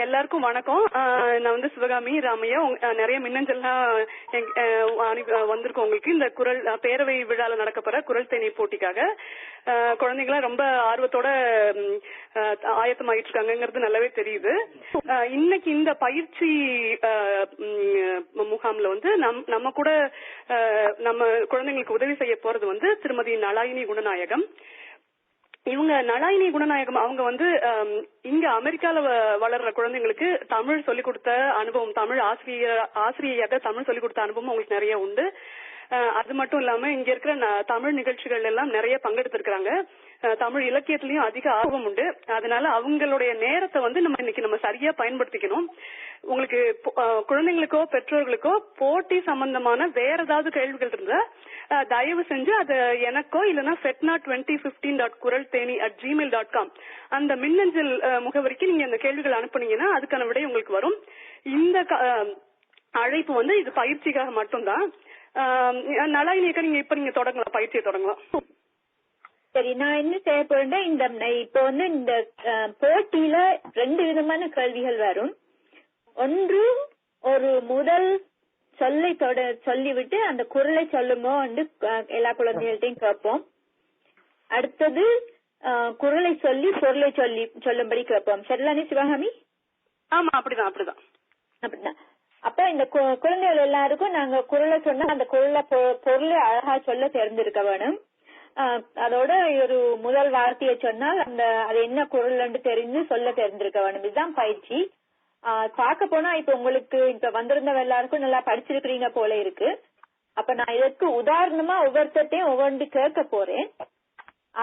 எல்லாருக்கும் வணக்கம். நான் சிவகாமி ராமையா. நிறைய மின்னஞ்சல்லாம் வந்திருக்கோம் உங்களுக்கு. இந்த குரல் பேரவை விழால நடக்கப்போற குரல் தேனி போட்டிக்காக குழந்தைங்களாம் ரொம்ப ஆர்வத்தோட ஆயத்தமாயிட்டு இருக்காங்கிறது நல்லாவே தெரியுது. இன்னைக்கு இந்த பயிற்சி முகாம்ல நம்ம கூட நம்ம குழந்தைங்களுக்கு உதவி செய்ய போறது திருமதி நலாயினி குணநாயகம். இவங்க நலாயினி குணநாயகம் அவங்க இங்க அமெரிக்கால வளர்ற குழந்தைங்களுக்கு தமிழ் சொல்லிக் கொடுத்த அனுபவம், தமிழ் ஆசிரியையாக தமிழ் சொல்லிக் கொடுத்த அனுபவம் அவங்களுக்கு நிறைய உண்டு. அது மட்டும் இல்லாம இங்க இருக்கிற தமிழ் நிகழ்ச்சிகள் எல்லாம் நிறைய பங்கெடுத்திருக்கிறாங்க. தமிழ் இலக்கியத்திலயும் அதிக ஆர்வம் உண்டு. அதனால அவங்களுடைய நேரத்தை நம்ம சரியா பயன்படுத்திக்கணும். உங்களுக்கு குழந்தைங்களுக்கோ பெற்றோர்களுக்கோ போட்டி சம்பந்தமான வேற ஏதாவது கேள்விகள் இருந்தா தயவு செஞ்சு அதை எனக்கோ இல்லைன்னா fetna2015.kuraltheni@gmail.com அந்த மின்னஞ்சல் முகவரிக்கு நீங்க அந்த கேள்விகள் அனுப்புனீங்கன்னா அதுக்கான விடை உங்களுக்கு வரும். இந்த அழைப்பு இது பயிற்சிக்காக மட்டும்தான். நலாயினியக்கா நீங்க தொடங்கலாம், பயிற்சியை தொடங்கலாம். சரி, நான் என்ன செய்ய போறேன், இப்போ இந்த போட்டியில 2 விதமான கேள்விகள் வரும். ஒன்று, ஒரு முதல் சொல்லிவிட்டு அந்த குரலை சொல்லுங்க எல்லா குழந்தைகள்ட்டையும் கேட்போம். அடுத்தது குரலை சொல்லி பொருளை சொல்லும்படி கேட்போம். சரிதானே சிவகாமி? ஆமா, அப்படிதான். அப்ப இந்த குழந்தைகள் எல்லாருக்கும் நாங்க குரலை சொன்னா அந்த பொருளை அழகா சொல்ல தெரிஞ்சிருக்க வேணும். அதோட ஒரு முதல் வார்த்தையை சொன்னால் அது என்ன குரல் தெரிஞ்சு சொல்ல தெரிஞ்சிருக்க வேணும். இதுதான் பயிற்சி. பார்க்க போனா இப்ப உங்களுக்கு இப்ப வந்திருந்த எல்லாருக்கும் நல்லா படிச்சிருக்கிறீங்க போல இருக்கு. அப்ப நான் இதற்கு உதாரணமா ஒவ்வொருத்தையும் ஒவ்வொன்று கேட்க போறேன்.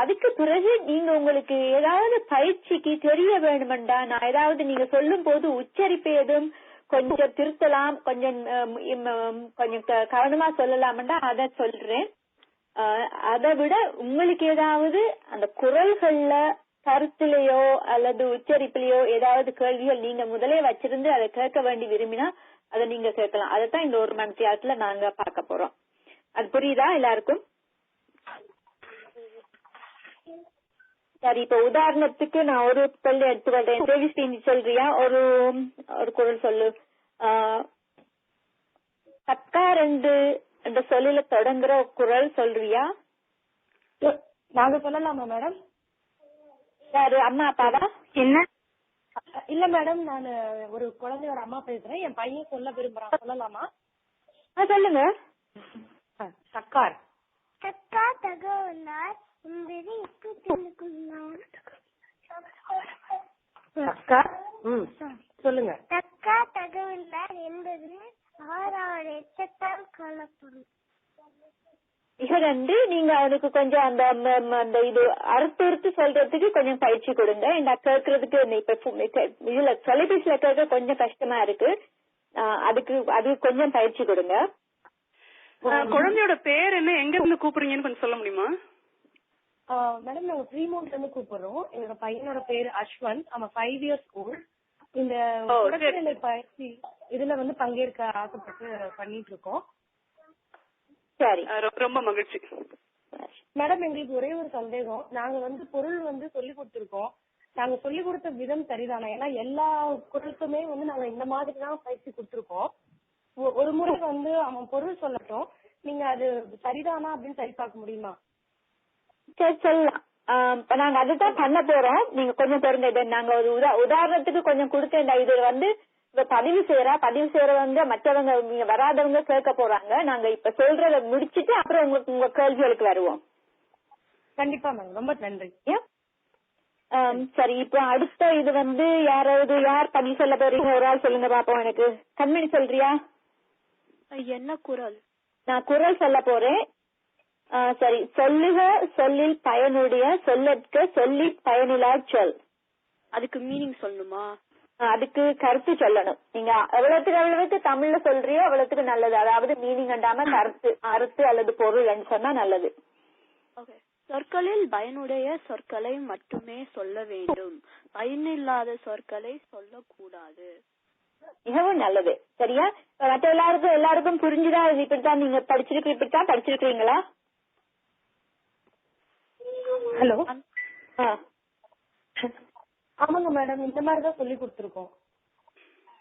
அதுக்கு பிறகு நீங்க உங்களுக்கு ஏதாவது பயிற்சிக்கு தெரிய வேணுமெண்டா, நான் ஏதாவது நீங்க சொல்லும் போது உச்சரிப்பு எதுவும் கொஞ்சம் திருத்தலாம், கொஞ்சம் கவனமா சொல்லலாம்டா அதை சொல்றேன். அதை விட உங்களுக்கு ஏதாவது அந்த குரல்கள்ல கருத்திலேயோ அல்லது உச்சரிப்பிலேயோ ஏதாவது கேள்விகள் நீங்க முதலே வச்சிருந்து அதை கேட்க வேண்டி விரும்பினா அதை நீங்க கேட்கலாம். அதைத்தான் இந்த 1 மணி நேரத்துல நாங்க பார்க்க போறோம். அது புரியுதா எல்லாருக்கும்? சரி, இப்ப உதாரணத்துக்கு நான் ஒரு சொல்லி எடுத்துக்கிறேன். தேவிஸ்ரீ சொல்றியா? ஒரு குரல் சொல்லு. சர்க்கார் என்ற சொல்லில தொடங்குற குரல் சொல்றியா? நாங்க சொல்லலாமா மேடம்? யாரு, அம்மா அப்பாவா? என்ன? இல்ல மேடம், நான் ஒரு குழந்தையோட அம்மா பேசுறேன். என் பையன் சொல்ல விரும்புறான், சொல்லலாமா? சொல்லுங்க. சர்க்கார் தகவலார் சொல்லுங்க. தக்கா தகவலார் என்பது ஆறாவது எச்சத்தால் காணப்படும். இகரண்டு நீங்க அவனுக்கு கொஞ்சம் அந்த இது அறுத்து சொல்றதுக்கு கொஞ்சம் பயிற்சி கொடுங்க. இந்த கேட்கறதுக்கு இப்ப இதுல தொலைபேசியில கேட்க கொஞ்சம் கஷ்டமா இருக்கு. அது கொஞ்சம் பயிற்சி கொடுங்க. குழந்தையோட பேர் என்ன, எங்க இருந்து கூப்பிடுறீங்கன்னு கொஞ்சம் சொல்ல முடியுமா? மேடம், நாங்க ஃப்ரீமௌண்ட்ல இருந்து கூப்பிடுறோம். என்னோட பையனோட பேரு அஸ்வந்த். அவன் 5 years old. இந்த பயிற்சி இதுல பங்கேற்க ஆசைப்பட்டு பண்ணிட்டு இருக்கோம். சரி, ரொம்ப மகிழ்ச்சி மேடம். எங்களுக்கு ஒரே ஒரு சந்தேகம். நாங்க பொருள் சொல்லி கொடுத்திருக்கோம். நாங்க சொல்லி கொடுத்த விதம் சரிதானா? ஏன்னா எல்லா குரலுக்குமே நாங்க இந்த மாதிரி தான் பயிற்சி கொடுத்திருக்கோம். ஒரு முறை அவன் பொருள் சொல்லட்டும், நீங்க அது சரிதானா அப்படின்னு சரி பார்க்க முடியுமா? சரி, சொல்லலாம். நாங்க அதுதான் பண்ண போறோம். நீங்க கொஞ்சம் பாருங்க. இதை நாங்க ஒரு உதாரணத்துக்கு கொஞ்சம் கொடுத்தேன். இது இப்ப பதிவு செய்யற மற்றவங்க நீங்க வராதவங்க கேட்க போறாங்க. நாங்க இப்ப சொல்றத முடிச்சிட்டு அப்புறம் உங்களுக்கு உங்க கேள்விகளுக்கு வருவோம். கண்டிப்பா மேம், ரொம்ப நன்றி. சரி, இப்ப அடுத்த இது யார் பதிவு சொல்ல போறீங்க? ஒரு ஆள் சொல்லுங்க பாப்போம். எனக்கு கண்மணி சொல்றியா? என்ன குரல்? நான் குரல் சொல்ல போறேன். சரி, சொல்லுக சொல்லில் பயனுடைய, சொல்லற்க சொல்லி பயனில்லா சொல். அதுக்கு மீனிங் சொல்லணுமா? அதுக்கு கருத்து சொல்லணும். நீங்க எவ்வளவுக்கு தமிழ்ல சொல்றியோ அவ்வளவுக்கு நல்லது. அதாவது மீனிங் அண்டாம கருத்து அல்லது பொருள் சொன்னா நல்லது. சொற்களில் பயனுடைய சொற்களை மட்டுமே சொல்ல வேண்டும், பயனில்லாத சொற்களை சொல்லக்கூடாது. மிகவும் நல்லது. சரியா? மற்ற எல்லாருக்கும் புரிஞ்சுதா? இப்படித்தான் நீங்க படிச்சிருக்கீங்களா? ஹலோ. ஆமாங்க மேடம், இந்த மாதிரிதான் சொல்லி கொடுத்துருக்கோம்.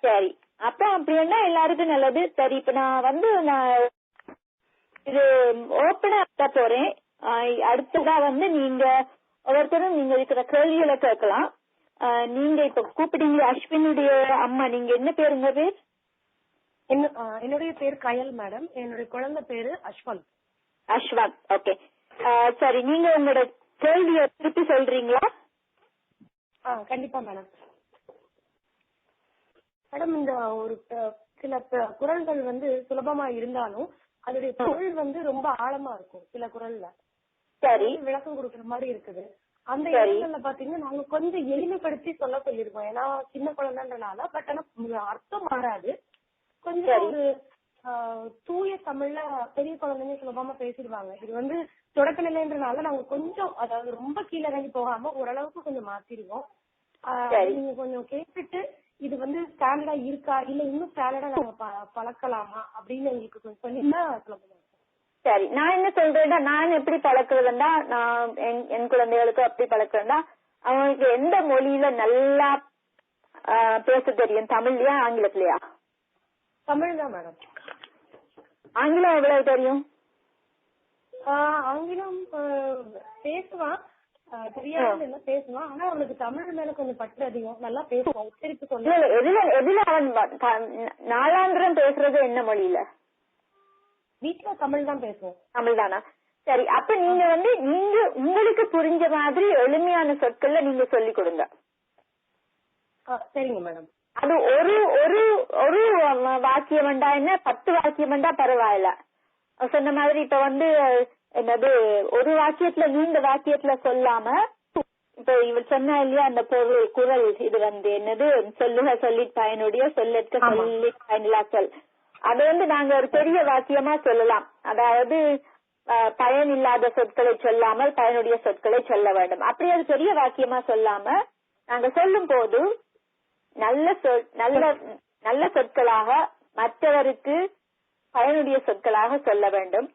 சரி, அப்ப அப்படின்னா எல்லாருக்கும் நல்லது. சரி, இப்ப நான் இது ஓப்பனா போறேன். அடுத்ததா நீங்க ஒவ்வொருத்தரும் நீங்க இருக்கிற கேள்விகளை கேட்கலாம். நீங்க இப்ப கூப்பிட்டீங்க அஸ்வினுடைய அம்மா, நீங்க என்ன பேர்? உங்க பேர்? என்னுடைய பேர் கயல் மேடம். என்னுடைய குழந்தை பேரு அஸ்வந்த். அஸ்வந்த், ஓகே. சரி, நீங்க உங்களோட கேள்வியை திருப்பி சொல்றீங்களா? கண்டிப்பா மேடம். மேடம், இந்த ஒரு சில குறள்கள் சுலபமா இருந்தாலும் அதோடைய பொருள் ரொம்ப ஆழமா இருக்கும். சில குறள்ல சரி விளக்கம் கொடுக்கற மாதிரி இருக்குது. அந்த இடங்கள்ல பாத்தீங்கன்னா நாங்க கொஞ்சம் எளிமைப்படுத்தி சொல்ல சொல்லிருக்கோம். ஏன்னா சின்ன குழந்தைன்றனால. பட் ஆனா அர்த்தம் மாறாது. கொஞ்சம் ஒரு தூய தமிழ்ல பெரிய குழந்தைங்க சுலபமா பேசிடுவாங்க. இது தொடக்க நிலைன்றனால நாங்க கொஞ்சம், அதாவது ரொம்ப கீழே இறங்கி போகாம ஓரளவுக்கு கொஞ்சம் மாத்திடுவோம். நீங்க கொஞ்சம் கேட்டுட்டு இது ஸ்டாண்டர்டா இருக்கா இல்ல இன்னும் ஸ்டாண்டர்டா நாங்க பழக்கலாமா அப்படின்னு எங்களுக்கு கொஞ்சம் சொன்னீங்கன்னா சுலபமா. சரி, நான் என்ன சொல்றேன்னா, நான் எப்படி பழக்குறதுன்னா, நான் என் குழந்தைகளுக்கு அப்படி பழக்குறேன்னா, அவங்களுக்கு எந்த மொழியில நல்லா பேச தெரியும்? தமிழ்லயா ஆங்கிலத்திலயா? தமிழ் தான் மேடம். ஆங்கிலம் எவ்வளவு தெரியும்? ஆங்கிலம் பேசுவான், தெரியாது என்ன பேசுவான். ஆனா அவனுக்கு தமிழ் மேல கொஞ்சம் பற்று அதிகம். நல்லா பேசுவான், உச்சரிப்பு சொல்ல. எதுல அவன் நாலாந்திரம் பேசுறது என்ன மொழியில? வீட்டுல தமிழ் தான் பேசுவோம். தமிழ் தானா? சரி, அப்ப நீங்க நீங்க உங்களுக்கு புரிஞ்ச மாதிரி எளிமையான சொற்கள்ல நீங்க சொல்லி கொடுங்க. சரிங்க மேடம். அது ஒரு ஒரு ஒரு வாக்கியம் வேண்டா, என்ன 10 வாக்கியம் வேண்டா பரவாயில்ல. சொன்ன மாதிரி இப்ப என்னது ஒரு வாக்கியத்துல நீண்ட வாக்கியத்துல சொல்லாம, இப்ப இவர் சொன்னா இல்லையா அந்த பொருள் குறள், இது என்னது சொல்லுக சொல்லி பயனுடைய சொல்லற்க சொல்லி பயனில்லா சொல். அது நாங்க ஒரு பெரிய வாக்கியமா சொல்லலாம். அதாவது பயனில்லாத சொற்களை சொல்லாமல் பயனுடைய சொற்களை சொல்ல வேண்டும். அப்படி அது பெரிய வாக்கியமா சொல்லாம நாங்க சொல்லும் போது நல்ல சொற்களாக, மற்றவருக்கு பயனுடைய சொற்களாக சொல்ல வேண்டும்.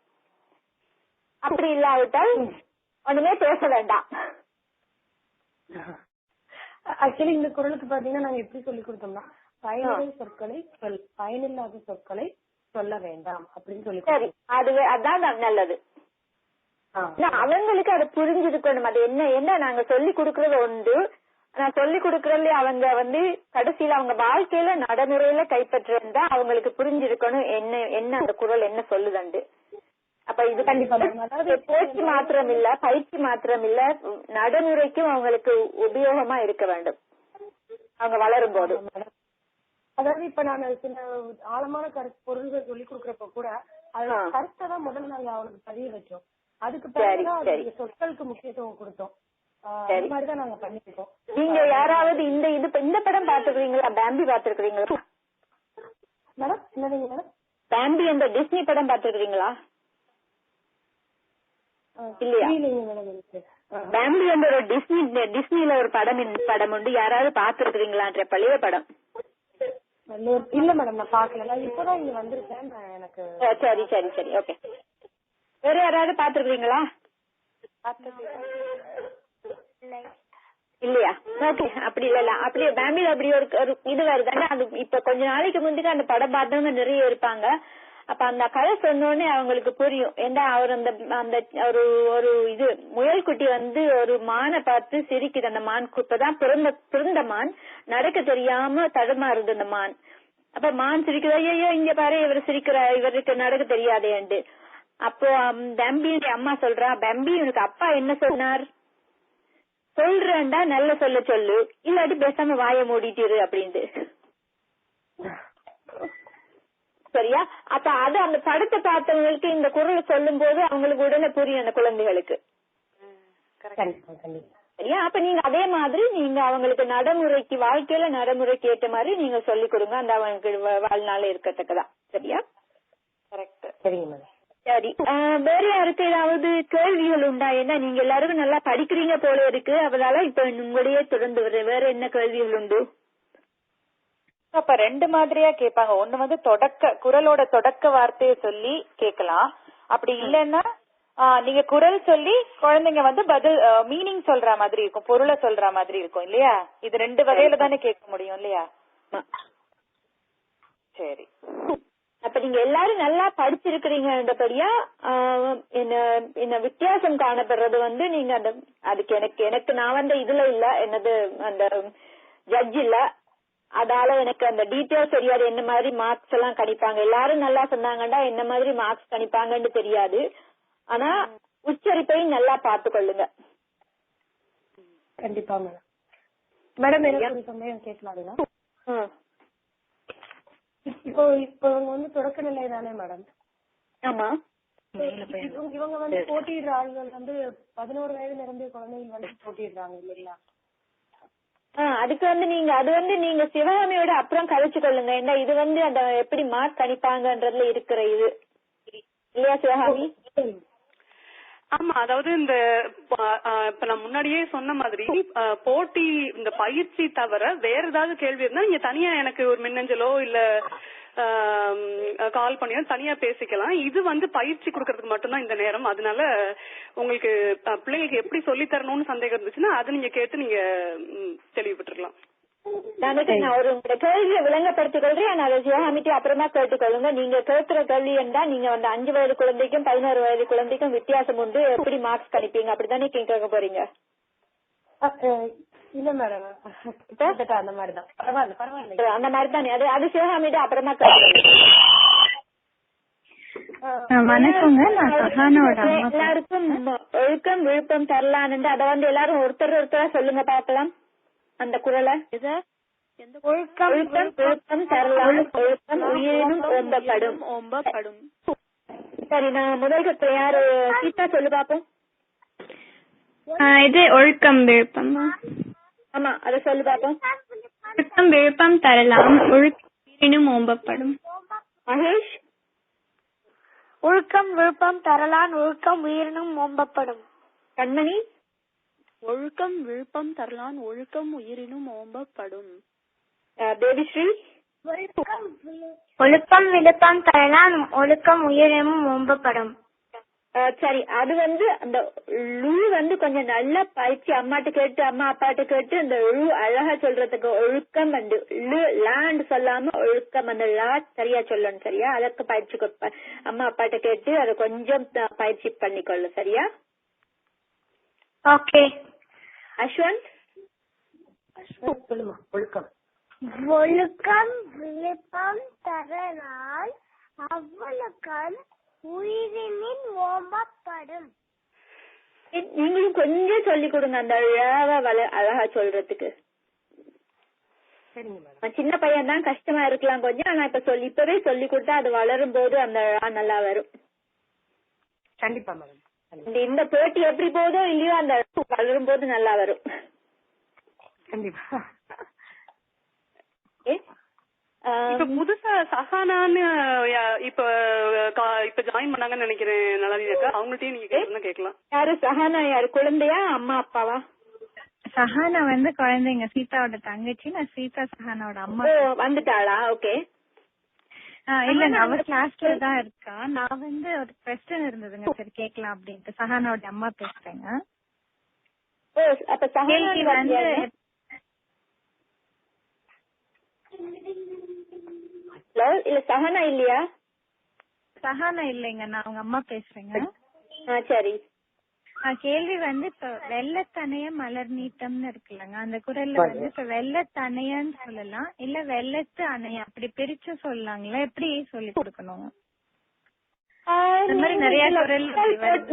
அப்படி இல்லாவிட்டால் ஒண்ணுமே பேச வேண்டாம். ஆக்சுவலி இந்த குறளுக்கு பாத்தீங்கன்னா நாங்க எப்படி சொல்லி கொடுத்தோம்னா, பயனுடைய சொற்களை பயனில்லாத சொற்களை சொல்ல வேண்டாம் அப்படின்னு சொல்லி. சரி, அதான் நல்லது. அவங்களுக்கு அதை புரிஞ்சிருக்கணும். அது என்ன நாங்க சொல்லி கொடுக்கறது உண்டு. நான் சொல்லி கொடுக்கறதுல அவங்க கடைசியில அவங்க வாழ்க்கையில நடைமுறையில கைப்பற்றிருந்தா அவங்களுக்கு புரிஞ்சிருக்கணும் என்ன அந்த குறள் என்ன சொல்லுதண்டு. அப்ப இது கண்டிப்பா பேச்சு மாத்திரம் இல்ல, பயிற்சி மாத்திரம் இல்ல, நடைமுறைக்கும் அவங்களுக்கு உபயோகமா இருக்க வேண்டும் அவங்க வளரும் போது. அதாவது இப்ப நான் சில ஆழமான பொருள்கள் சொல்லி கொடுக்கறப்ப கூட அது கருத்தை தான் முதல்ல நாங்க அவனுக்கு பதிய வச்சோம். அதுக்கு பிறகு சொற்களுக்கு முக்கியத்துவம் கொடுத்தோம். இந்த மாதிரிதான் நாங்க பண்ணிருக்கோம். நீங்க யாராவது இந்த படம் பாத்துக்கிறீங்களா? பேம்பி பாத்துருக்கீங்களா மேடம்? என்னதுங்க மேடம்? பேம்பி அந்த டிஸ்னி படம் பாத்துருக்கீங்களா? இல்லையா? பேம்பி என்ற ஒரு டிஸ்னில ஒரு படம் உண்டு. யாராவது பாத்துருக்கீங்களான்ற பழைய படம்? இல்ல மேடம், நான் பாக்கல. இப்பதான் இங்க வந்திருக்கேன். எனக்கு சரி சரி சரி, ஓகே. வேற யாராவது பாத்துருக்கீங்களா? இல்லையா? ஓகே. அப்படி இல்ல, அப்படியே பேம்பில அப்படி ஒரு இது வருதாங்க. அது இப்ப கொஞ்ச நாளைக்கு முந்தைக்கு அந்த படம் பார்த்தவங்க நிறைய இருப்பாங்க. அப்ப அந்த கதை சொன்னோடனே அவங்களுக்கு புரியும். ஏன்னா அவர் அந்த ஒரு இது முயல் குட்டி ஒரு மானை பார்த்து சிரிக்குது. அந்த மான் இப்பதான் பிறந்த மான், நடக்க தெரியாம தடுமாறுது அந்த மான். அப்ப மான் சிரிக்குது, ஐயோ இங்க பாரு இவர் இவருக்கு நடக்க தெரியாதேண்டு. அப்போ தம்பியுடைய அம்மா சொல்றா, தம்பி உனக்கு அப்பா என்ன சொன்னார்? சொல்றேன்டா நல்ல சொல்லு, இல்லாட்டி பேசாம வாய மூடிட்டிரு அப்படின்ட்டு. சரியா? அப்ப அது அந்த படத்தை பார்த்தவங்களுக்கு இந்த குரல் சொல்லும் போது அவங்களுக்கு உடனே புரியும் அந்த குழந்தைகளுக்கு. சரியா? அப்ப நீங்க அதே மாதிரி நீங்க அவங்களுக்கு நடைமுறைக்கு, வாழ்க்கையில நடைமுறைக்கு ஏற்ற மாதிரி நீங்க சொல்லிக் கொடுங்க. அந்த அவங்களுக்கு வாழ்நாள் இருக்கத்தக்கதான். சரியா? கரெக்ட். சரிங்க மேடம். சரி, வேற யாருக்கு ஏதாவது கேள்விகள் உண்டா? ஏன்னா நீங்க எல்லாருக்கும் நல்லா படிக்கிறீங்க போல இருக்கு. அதனால இப்ப உங்களையே தொடர்ந்து வேற என்ன கேள்விகள் உண்டு? அப்ப ரெண்டு மாதிரியா கேட்பாங்க. ஒண்ணு குரலோட தொடக்க வார்த்தையை சொல்லி கேட்கலாம். அப்படி இல்லைன்னா நீங்க குரல் சொல்லி குழந்தைங்க வந்து பதில் மீனிங் சொல்ற மாதிரி இருக்கும், பொருளை சொல்ற மாதிரி இருக்கும் இல்லையா? இது 2 வகையில தானே கேட்க முடியும் இல்லையா? சரி. அப்ப நீங்க எல்லாரும் நல்லா படிச்சிருக்கிறீங்கன்றபடியா என்ன வித்தியாசம் காணப்படுறது வந்து நீங்க அந்த அதுக்கு எனக்கு நான் வந்து இதுல இல்ல என்னது அந்த ஜட்ஜ் இல்ல, அதால எனக்கு அந்த டீட்டெயில்ஸ் தெரியாது. என்ன மாதிரி மார்க்ஸ் எல்லாம் கணிப்பாங்க, எல்லாரும் நல்லா சொன்னாங்கண்டா என்ன மாதிரி மார்க்ஸ் கணிப்பாங்கன்னு தெரியாது. ஆனா உச்சரிப்பையும் நல்லா பார்த்து கொள்ளுங்க. கண்டிப்பா மேடம். மேடம் எனக்கு ஒரு சந்தேகம் கேட்கலாங்களா? இப்போ இவங்க வந்து தொடக்க நிலை தானே மேடம்? ஆமா. இவங்க வந்து போட்டியிடுற ஆளுகள் வந்து 11 வயது நிரம்பிய குழந்தைகள் வந்து போட்டியிடுறாங்க இல்லைங்களா? அதுக்கு வந்து நீங்க சிவகாமியோட அப்புறம் கழிச்சு கொள்ளுங்க. ஏன்னா இது வந்து அந்த எப்படி மார்க் கணிப்பாங்கன்றதுல இருக்கிற இது இல்லையா சிவகாமி? ஆமா, அதாவது இந்த இப்ப நான் முன்னாடியே சொன்ன மாதிரி போட்டி இந்த பயிற்சி தவிர வேற ஏதாவது கேள்வி இருந்தா நீங்க தனியா எனக்கு ஒரு மின்னஞ்சலோ இல்ல கால் பண்ணியோ தனியா பேசிக்கலாம். இது வந்து பயிற்சி கொடுக்கறதுக்கு மட்டும்தான் இந்த நேரம். அதனால உங்களுக்கு பிள்ளைங்களுக்கு எப்படி சொல்லி தரணும்னு சந்தேகம் இருந்துச்சுன்னா அது நீங்க கேட்டு நீங்க தெளிவுபட்டுருக்கலாம். நான் ஒரு உங்களோட கேள்வியை விளங்கப்படுத்திக் கொள்றேன். அதை சிவகாமிக்கு அப்புறமா கேட்டுக்கொள்ளுங்க. நீங்க கேட்கிற கேள்வி என்றா நீங்க வந்து 5 வயது குழந்தைக்கும் 11 வயது குழந்தைக்கும் வித்தியாசம் உண்டு, எப்படி மார்க்ஸ் கணிப்பீங்க அப்படித்தானே கேட்க போறீங்க? இல்ல மேடம், அந்த மாதிரிதான். பரவாயில்ல, அந்த மாதிரி தானே. அது சிவகாமிட்ட அப்புறமா கேட்டுக்கொள்ளுங்க. வணக்கங்க, நான் சஹானாவோட அம்மா. எல்லாருக்கும் ஒழுக்கம் விழுப்பம் தரலான்னு அதை வந்து எல்லாரும் ஒருத்தரா சொல்லுங்க பாக்கலாம் அந்த குரலை. ஒழுக்கம் விழுப்பம் தரலாம், ஒழுக்கம் உயிரினும் ஓம்பப்படும். சரி, நான் முதல் யாரு கீதா சொல்லு பாப்போம். இது ஒழுக்கம் விழுப்பம். ஆமா, அத சொல்லு பாப்போம். ஒழுக்கம் விழுப்பம் தரலாம், ஒழுக்கம் உயிரினும் ஓம்பப்படும். மகேஷ். ஒழுக்கம் விழுப்பம் தரலாம், ஒழுக்கம் உயிரினும் ஓம்பப்படும். கண்மணி. ஒழுக்கம் விழுப்பம் தரலான், ஒழுக்கம் உயிரினும் ஓம்பப்படும். தேவிஸ்ரீ. ஒழுக்கம் விழுப்பம் தரலான், ஒழுக்கம் உயிரினும் ஓம்பப்படும். சரி, அது வந்து அந்த லூ வந்து கொஞ்சம் நல்லா பயிற்சி அம்மாட்ட கேட்டு அம்மா அப்பாட்ட கேட்டு அந்த லூ அழகா சொல்றதுக்கு ஒழுக்கம் வந்து லாண்ட் சொல்லாம ஒழுக்கம் அந்த லா சரியா சொல்லணும். சரியா? அதற்கு பயிற்சி அம்மா அப்பாட்ட கேட்டு அதை கொஞ்சம் பயிற்சி பண்ணிக்கொள்ளு. சரியா? ஓகே. அஸ்வந்த். சொல்லுமா. ஒழுக்கம் ஒழுக்கம் விழுப்பம் தரலால், அவ்வளக்கம் உயிரினின் ஓம்பப்படும். நீங்களும் கொஞ்சம் சொல்லி கொடுங்க அந்த அழகா சொல்றதுக்கு. சின்ன பையன் தான் கஷ்டமா இருக்கலாம் கொஞ்சம், ஆனா இப்பவே சொல்லி கொடுத்தா அது வளரும் போது அந்த நல்லா வரும். கண்டிப்பா மேடம். இந்த போட்டி எப்படி போதோ இல்லையோ அந்த வளரும் போது நல்லா வரும். கண்டிப்பா. இப்ப புதுசா சஹானான்னு இப்ப ஜாயின் பண்ணாங்கன்னு நினைக்கிறேன். நல்லா அவங்கள்ட்டயும் நீங்க கேட்கலாம். யாரு சஹானா? யாரு, குழந்தையா அம்மா அப்பாவா? சஹானா வந்து குழந்தைங்க, சீதாவோட தங்கச்சி. நான் சீதா சஹானாவோட அம்மா. வந்துட்டாளா? ஓகே. இல்லங்க, அவ கிளாஸ்ல தான் இருக்கா. நான் வந்து ஒரு கொஸ்டின் இருந்ததுங்க, சரி கேட்கலாம் அப்படின்ட்டு சஹானாவோட அம்மா பேசுறேங்க. அப்ப சஹானா வந்து இல்ல சஹானா இல்லையா? சஹானா இல்லைங்க, நான் அவங்க அம்மா பேசுறேங்க. சரி. கேள்வி வந்து இப்ப வெள்ளத்தனைய மலர் நீட்டம்னு இருக்குல்லங்க, அந்த குரல்ல வந்து இப்ப வெள்ளத்தனையன்னு சொல்லலாம் இல்ல வெள்ளத்து அணைய அப்படி பிரிச்சு சொல்லலாங்களா? எப்படி சொல்லி கொடுக்கணும்? நிறைய குரல்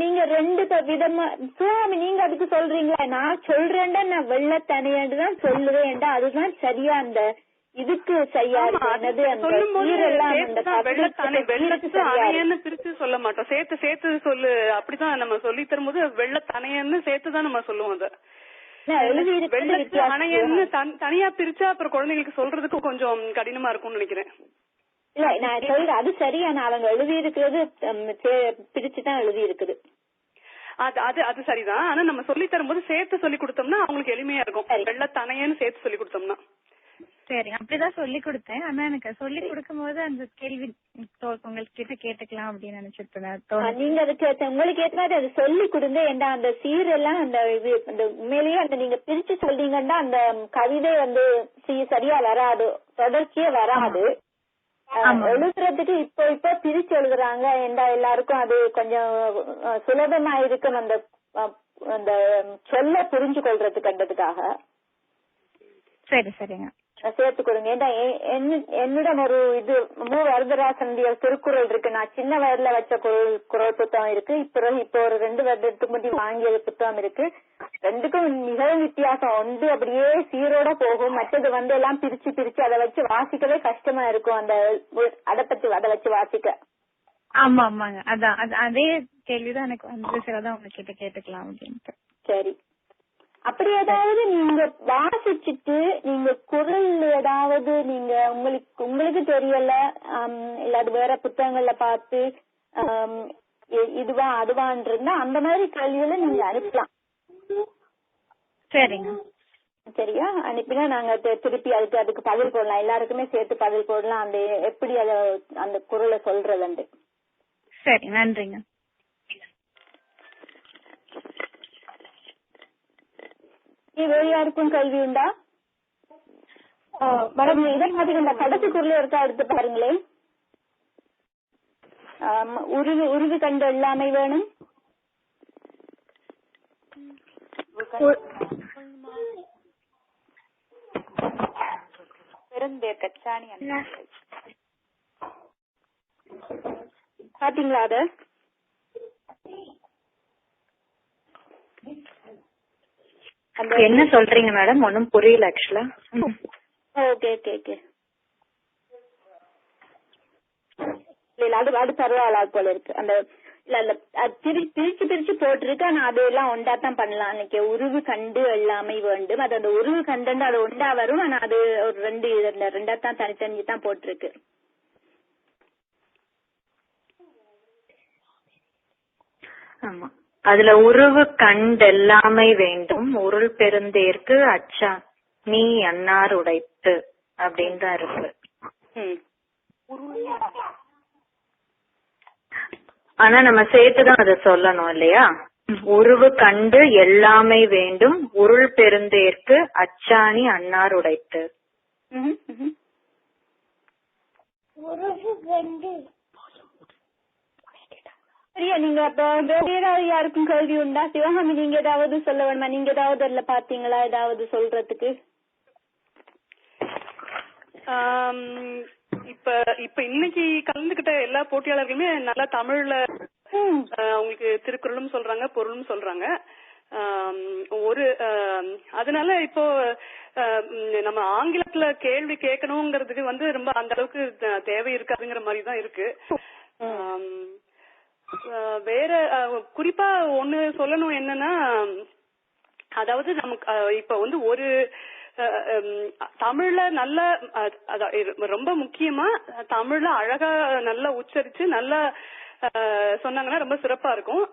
நீங்க 2 விதமா சுவாமி நீங்க அதுக்கு சொல்றீங்களா? நான் சொல்றேன்டா, நான் வெள்ளத்தனையன்னு தான் சொல்லுவேன்டா, அதுதான் சரியா அந்த இதுக்கு செய்யாது. பிரிச்சு சொல்ல மாட்டோம், சேர்த்து சொல்லு அப்படிதான் நம்ம சொல்லி தரும்போது வெள்ளத்தனையன்னு சேர்த்துதான் நம்ம சொல்லுவோம். அத அணையன்னு தனியா பிரிச்சா அப்புறம் குழந்தைங்களுக்கு சொல்றதுக்கு கொஞ்சம் கடினமா இருக்கும்னு நினைக்கிறேன். இல்ல நான் சொல்றேன் அது சரியா, அவங்க எழுதி இருக்கிறது பிரிச்சுதான் எழுதி இருக்குது. அது சரிதான். ஆனா நம்ம சொல்லி தரும்போது சேர்த்து சொல்லி கொடுத்தோம்னா அவங்களுக்கு எளிமையா இருக்கும். வெள்ளத்தனையன்னு சேர்த்து சொல்லி கொடுத்தோம்னா. சரி, அப்படிதான் சொல்லி கொடுத்தேன். ஆனா எனக்கு சொல்லி கொடுக்கும் போது அந்த கேள்வி உங்களுக்கு கிட்ட கேட்டுக்கலாம் அப்படின்னு நினைச்சிருப்பேன். நீங்க அதுக்கு உங்களுக்கு ஏற்ற மாதிரி அது சொல்லி கொடுங்க. ஏன்னா அந்த சீரெல்லாம் அந்த இது அந்த உண்மையிலேயே அந்த நீங்க பிரிச்சு சொல்றீங்கன்னா அந்த கவிதை வந்து சரியா வராது, தொடர்ச்சியே வராது. எழுதுறதுக்கு இப்போ பிரிச்சு எழுதுறாங்க. ஏண்டா எல்லாருக்கும் அது கொஞ்சம் சுலபமா இருக்கும் அந்த அந்த சொல்ல புரிஞ்சு கொள்றதுக்குன்றதுக்காக. சரி சரிங்க, சேர்த்து கொடுங்க. ஏன்னா என்னிடம் ஒரு இது மு. வரதராசனுடைய திருக்குறள் இருக்கு. நான் சின்ன வயதுல வச்ச குறள் புத்தகம் இருக்கு. இப்போ ஒரு 2 வருடத்துக்கு முன்னாடி வாங்கிய புத்தகம் இருக்கு. ரெண்டுக்கும் மிகவும் வித்தியாசம். ஒன்று அப்படியே சீரோட போகும், மற்றது வந்து எல்லாம் பிரிச்சு அதை வச்சு வாசிக்கவே கஷ்டமா இருக்கும். அதை வச்சு வாசிக்க. ஆமா ஆமாங்க, அதான் அதே கேள்விதான் எனக்கு வந்து சிலதான் உங்ககிட்ட கேட்டுக்கலாம் அப்படின்ட்டு. சரி, அப்படி ஏதாவது நீங்க வாசிச்சுட்டு நீங்க குரல் ஏதாவது நீங்க உங்களுக்கு தெரியல, இல்ல அது வேற புத்தகங்கள்ல பார்த்து இதுவா அதுவான் இருந்தா அந்த மாதிரி கேள்விகளை நீங்க அனுப்பலாம். சரிங்க, சரியா? அனுப்பினா நாங்க திருப்பி அதுக்கு பதில் போடலாம். எல்லாருக்குமே சேர்த்து பதில் போடலாம். அந்த எப்படி அந்த குரலை சொல்றதுண்டு. சரி, நன்றிங்க. வேறு யாருக்கும் கல்வி உண்டா மேடம்? இதே மாதிரி இந்த கடைசி குரல் இருக்கா, எடுத்து பாருங்களேன். உருவி கண்டு எல்லாமே வேணும். பாத்தீங்களா அத? என்ன சொல்றீங்க மேடம்? ஒன்னும் புரியல ஆக்சுவலா. Okay okay okay. இல்ல அது பரவாயில்ல போல இருக்கு. அந்த இல்ல பிரிச்சு போட்டிருக்கு. ஆனா அது எல்லாம் ஒண்டாத்தான் பண்ணலாம். அன்னைக்கு உருவு கண்டு எல்லாமே வேண்டும். அது அந்த உருவு கண்டு அது ஒண்டா வரும். ஆனா அது ஒரு ரெண்டாத்தான் தனித்தனி தான் போட்டிருக்கு. ஆமா, அதுல உருவு கண்டு எல்லாமே வேண்டும், உருள் பெருந்தேற்கு அச்சா நீ அன்னார் உடைத்து அப்படின்னு தான் இருக்கு. ஆனா நம்ம சேர்த்துதான் அதை சொல்லணும் இல்லையா? உருவு கண்டு எல்லாமே வேண்டும், உருள் பெருந்தேற்கு அச்சாணி அன்னார் உடைத்து. சரியா? நீங்க அப்ப வேறாவது யாருக்கும் கேள்வி உண்டா? சிவகாமி, நீங்க ஏதாவது சொல்ல வேணுமா? நீங்க ஏதாவது அதுல பாத்தீங்களா ஏதாவது சொல்றதுக்கு? இப்ப இன்னைக்கு கலந்துகிட்ட எல்லா போட்டியாளர்களுமே நல்லா தமிழ்ல அவங்களுக்கு திருக்குறளும் சொல்றாங்க, பொருளும் சொல்றாங்க. அதனால இப்போ நம்ம ஆங்கிலத்துல கேள்வி கேட்கணுங்கிறதுக்கு வந்து ரொம்ப அந்த அளவுக்கு தேவை இருக்காதுங்கிற மாதிரிதான் இருக்கு. வேற குறிப்பா ஒண்ணு சொல்லணும் என்னன்னா, அதாவது நமக்கு இப்ப வந்து ஒரு தமிழ்ல நல்ல ரொம்ப முக்கியமா தமிழ்ல அழகா நல்லா உச்சரிச்சு நல்லா சொன்னாங்கன்னா ரொம்ப சிறப்பா இருக்கும்.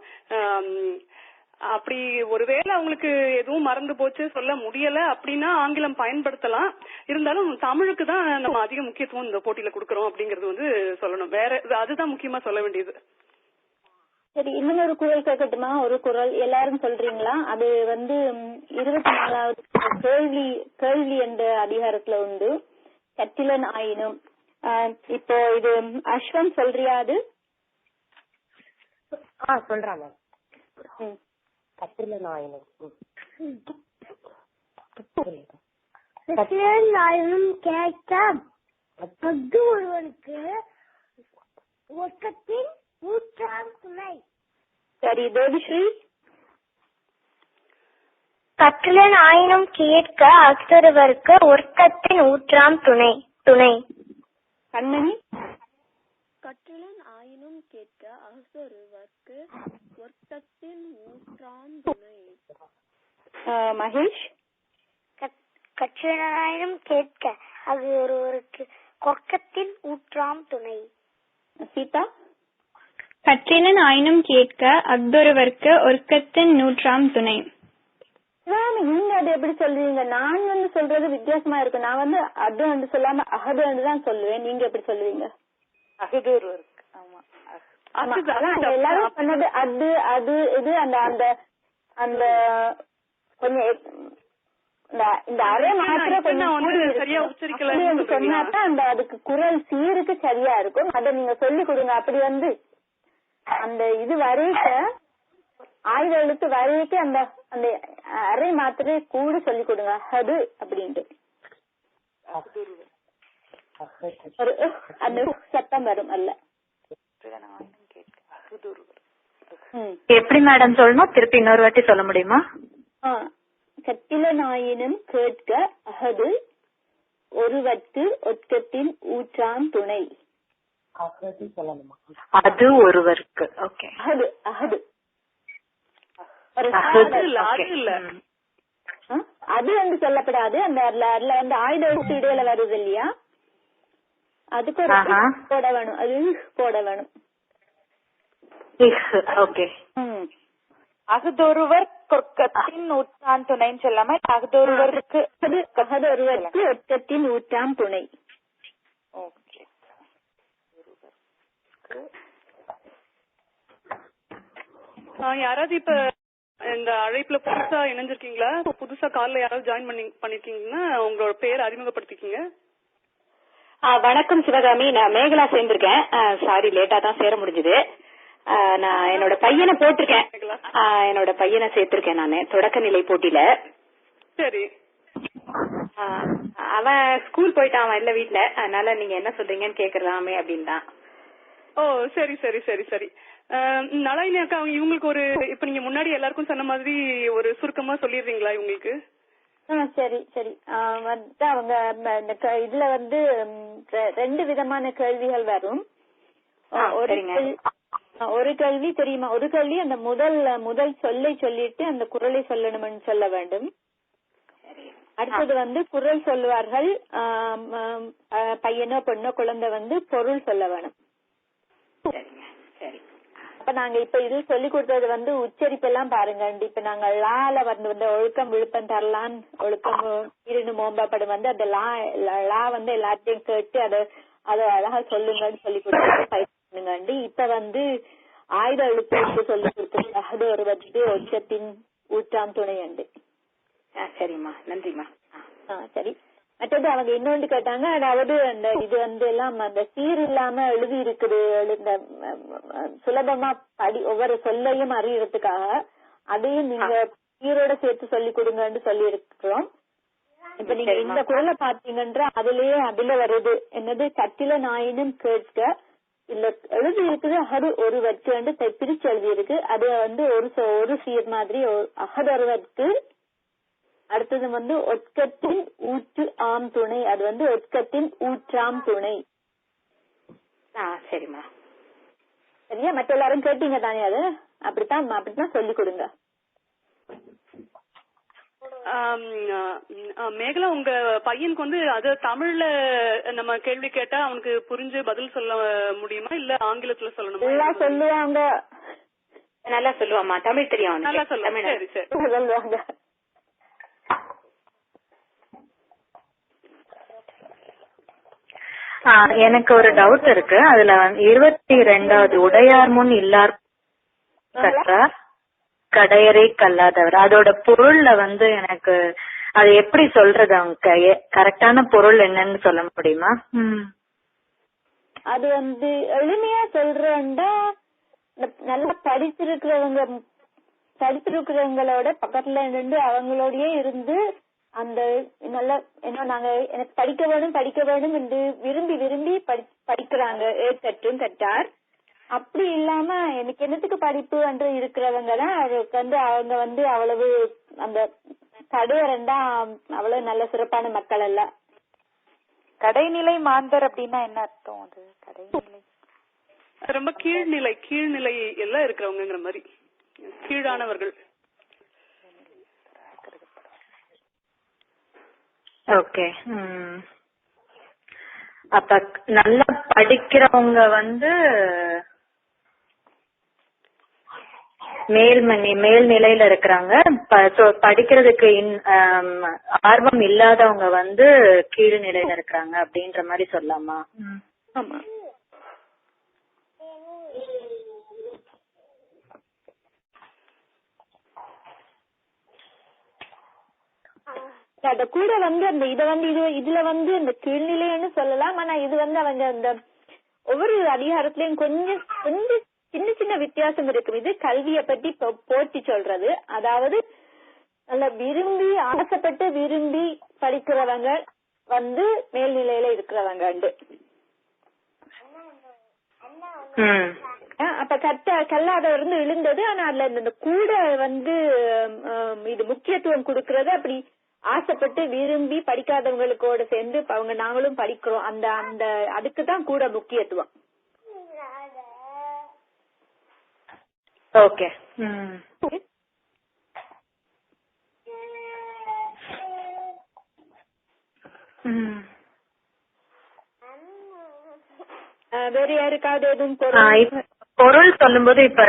அப்படி ஒருவேளை அவங்களுக்கு எதுவும் மறந்து போச்சு, சொல்ல முடியல அப்படின்னா ஆங்கிலம் பயன்படுத்தலாம். இருந்தாலும் தமிழுக்கு தான் நம்ம அதிக முக்கியத்துவம் இந்த போட்டியில கொடுக்கறோம் அப்படிங்கறது வந்து சொல்லணும். வேற அதுதான் முக்கியமா சொல்ல வேண்டியது. சரி, இன்னொரு குரல் கேட்கட்டுமா? ஒரு குரல் எல்லாரும் சொல்றீங்களா? அது வந்து 24வது கேள்வி என்ற அதிகாரத்துல உண்டு. கற்றிலன் ஆயினும். இப்போ இது அஸ்வன் சொல்றியா? அது சொல்றாங்க. கற்றிலன் ஆயினும் கேட்க அது ஒருவனுக்கு ஒர்க்கத்தின் ஊற்றாம் துணை. சரி, தேவிஸ்ரீ. கற்றலன் ஆயினும் கேட்க அஃதொருவருக்கு ஒர்க்கத்தின் ஊற்றாம் துணை. கண்ணனி. கற்றலன் ஆயினும் கேட்க அஃதொருவருக்கு ஒர்க்கத்தின் ஊற்றாம் துணை. மகேஷ். கற்றலன் ஆயினும் கேட்க அது ஒருவருக்கு ஒர்க்கத்தின் ஊற்றாம் துணை. சீதா. கற்றிலன் ஆயினும் கேட்க அஃதொருவருக்கு ஒர்க்கத்தின் நூற்றாம் துணை. நீங்க அது எப்படி சொல்றீங்க? நான் வந்து சொல்றது வித்தியாசமா இருக்கு. நான் வந்து அது வந்து சொல்லாம அகது தான் சொல்லுவேன். நீங்க எப்படி சொல்லுவீங்க? அகது ஒருவருக்கு. ஆமா, எல்லாரும் சொன்னது அது அது இது அந்த அந்த அந்த கொஞ்சம் இந்த அரை மாத்திரம் கொஞ்சம் சொன்னாதான் அந்த அதுக்கு குரல் சீருக்கு சரியா இருக்கும். அதை நீங்க சொல்லி கொடுங்க. அப்படி வந்து அந்த இது வரைக்க ஆயுத எழுத்து வரைக்க அந்த அந்த அரை மாத்திரை கூட சொல்லி கொடுங்க. அது அப்படின்ட்டு ஒரு அந்த சத்தம் வரும் அல்ல. எப்படி மேடம் சொல்லணும்? திருப்பி இன்னொரு வாட்டி சொல்ல முடியுமா? கட்டில நாயினும் கேட்க அகது ஒருவற்கு ஒட்கத்தின் ஊற்றாம் துணை. அது ஒருவருக்கு. ஓகே. அகது அகது அது வந்து சொல்லப்படாது. அந்த ஆயுத எழுத்து இடையில வருது இல்லையா, அதுக்கு ஒரு போட வேணும். அது போட வேணும். அகதொருவர் கொற்கத்தின் ஊற்றாம் துணைன்னு சொல்லாம அகதொருவருக்கு அகதொருவருக்கு ஒட்கத்தின் ஊற்றாம் துணை. ஓகே. யாராவது இப்ப இந்த அழைப்புல புதுசா இணைஞ்சிருக்கீங்களா? புதுசா கால்ல யாராவது ஜாயின் பண்ணிருக்கீங்கன்னா உங்களோட பேர் அறிமுகப்படுத்திக்கீங்க. வணக்கம் சிவகாமி, நான் மேகலா சேர்ந்திருக்கேன். சாரி, லேட்டா தான் சேர முடிஞ்சது. நான் என்னோட பையனை போட்டிருக்கேன். என்னோட பையனை சேர்த்திருக்கேன் நானு தொடக்க நிலை போட்டியில. சரி. அவன் ஸ்கூல் போயிட்டான், அவன் இல்ல வீட்டுல. அதனால நீங்க என்ன சொல்றீங்கன்னு கேக்குறதாமே அப்படின்னு தான். ஓ சரி சரி சரி சரி. நலாயினி அக்கா, இவங்களுக்கு ஒரு இப்ப நீங்க முன்னாடி எல்லாருக்கும் சொன்ன மாதிரி ஒரு சுருக்கமா சொல்லிடுறீங்களா இவங்களுக்கு? சரி சரி. அவங்க இதுல வந்து 2 விதமான கேள்விகள் வரும். ஒரு கேள்வி தெரியுமா? ஒரு கேள்வி அந்த முதல் சொல்லை சொல்லிட்டு அந்த குரலை சொல்லணும்னு சொல்ல வேண்டும். அடுத்தது வந்து குரல் சொல்லுவார்கள். பையனோ பெண்ணோ குழந்தை வந்து பொருள் சொல்ல வேணும். அப்ப நாங்க இப்ப இது சொல்லி கொடுத்தது வந்து உச்சரிப்பெல்லாம் பாருங்க. இப்ப நாங்க லால வந்து ஒழுக்கம் விழுப்பம் தரலான் ஒழுக்கம் இரு மோம்பப்படும் வந்து அந்த லா வந்து எல்லாத்தையும் கேட்டு அதை அழகா சொல்லுங்கன்னு சொல்லி கொடுத்து. இப்ப வந்து ஆயுத எழுத்து சொல்லி கொடுத்து அது ஒரு வந்து ஒழுக்கத்தின் ஊற்றாம் துணை உண்டு. சரிம்மா, நன்றிம்மா. சரி. மற்றது அவங்க இன்னொன்று கேட்டாங்க, அதாவது அந்த இது வந்து எல்லாம் அந்த சீர் இல்லாம எழுதி இருக்குது, சுலபமா ஒவ்வொரு சொல்லையும் அறியறதுக்காக அதையும் நீங்க சீரோட சேர்த்து சொல்லி கொடுங்கன்னு சொல்லி இருக்கிறோம். இப்ப நீங்க இந்த குரலை பாத்தீங்கன்ற அதுல வருது என்னது, கட்டில நாயினும் கேட்க இல்ல எழுதி இருக்குது அகது ஒருவருக்கு பிரிச்சு எழுதி இருக்கு. அது வந்து ஒரு சீர் மாதிரி அகதொருவருக்கு. அடுத்தது வந்து ஒட்கத்தின் ஊற்று ஆம் துணை, அது வந்து ஒட்கத்தின் ஊற்றாம் துணை. சரிம்மா, சரியா? மற்ற எல்லாரும் கேட்டீங்க தானே? அது அப்படித்தான் சொல்லி கொடுங்க. மேகலா, உங்க பையனுக்கு வந்து அது தமிழ்ல நம்ம கேள்வி கேட்டா அவனுக்கு புரிஞ்சு பதில் சொல்ல முடியுமா, இல்ல ஆங்கிலத்துல சொல்லணுமா? நல்லா சொல்லுவாங்க. நல்லா சொல்லுவாமா, தமிழ் தெரியும். நல்லா சொல்லுவாங்க. சரி சரி சொல்லுவாங்க. எனக்கு ஒரு டவுட் இருக்கு. அதுல 22வது உடையார் முன் இல்லார் கற்றார் கடையரை கல்லாதவர், அதோட பொருள்ல வந்து எனக்கு அது எப்படி சொல்றது, அவங்க கரெக்டான பொருள் என்னன்னு சொல்ல முடியுமா? அது வந்து எளிமையா சொல்றேன்டா, நல்லா படிச்சிருக்கிறவங்களோட பக்கத்துல இருந்து அவங்களோடயே இருந்து அந்த நல்ல என்ன நாங்க எனக்கு படிக்க வேணும் என்று விரும்பி விரும்பி படிக்கிறாங்க. ஏற்கட்டும் கற்றார். அப்படி இல்லாம எனக்கு என்னத்துக்கு படிப்பு என்று இருக்கிறவங்க தான் அதுக்கு வந்து அவங்க வந்து அவ்வளவு அந்த கடையரண்டா அவ்வளவு நல்ல சிறப்பான மக்கள் அல்ல. கடைநிலை மாந்தர் அப்படின்னா என்ன அர்த்தம்? அது கடைநிலை ரொம்ப கீழ்நிலை எல்லாம் இருக்கிறவங்கிற மாதிரி, கீழானவர்கள். ஓகே. அப்ப நல்லா படிக்கிறவங்க வந்து மேல் நிலையில இருக்கிறாங்க, படிக்கிறதுக்கு ஆர்வம் இல்லாதவங்க வந்து கீழ் நிலையில இருக்கிறாங்க அப்படின்ற மாதிரி சொல்லலாமா? ஆமா. அத கூட வந்து அந்த இதுல வந்து இந்த கீழ்நிலைன்னு சொல்லலாம். ஆனா இது வந்து அவங்க அந்த ஒவ்வொரு அதிகாரத்திலயும் கொஞ்சம் கொஞ்சம் சின்ன சின்ன வித்தியாசம் இருக்கும். இது கல்வியை பத்தி போட்டி சொல்றது, அதாவது நல்ல விரும்பி ஆசைப்பட்டு விரும்பி படிக்கிறவங்க வந்து மேல்நிலையில இருக்கிறவங்க. அப்ப கல்லாதவர் வந்து விழுந்தது. ஆனா அதுல இந்த கூட வந்து இது முக்கியத்துவம் கொடுக்கறது அப்படி ஆசைப்பட்டு விரும்பி படிக்காதவங்களுக்கோட சேர்ந்து அவங்க நாங்களும் படிக்கிறோம். அந்த அந்த அதுக்குதான் கூட முக்கியத்துவம். ஓகே. வேற யாருக்காவது எதுவும் பொருள் சொல்லும்போது இப்ப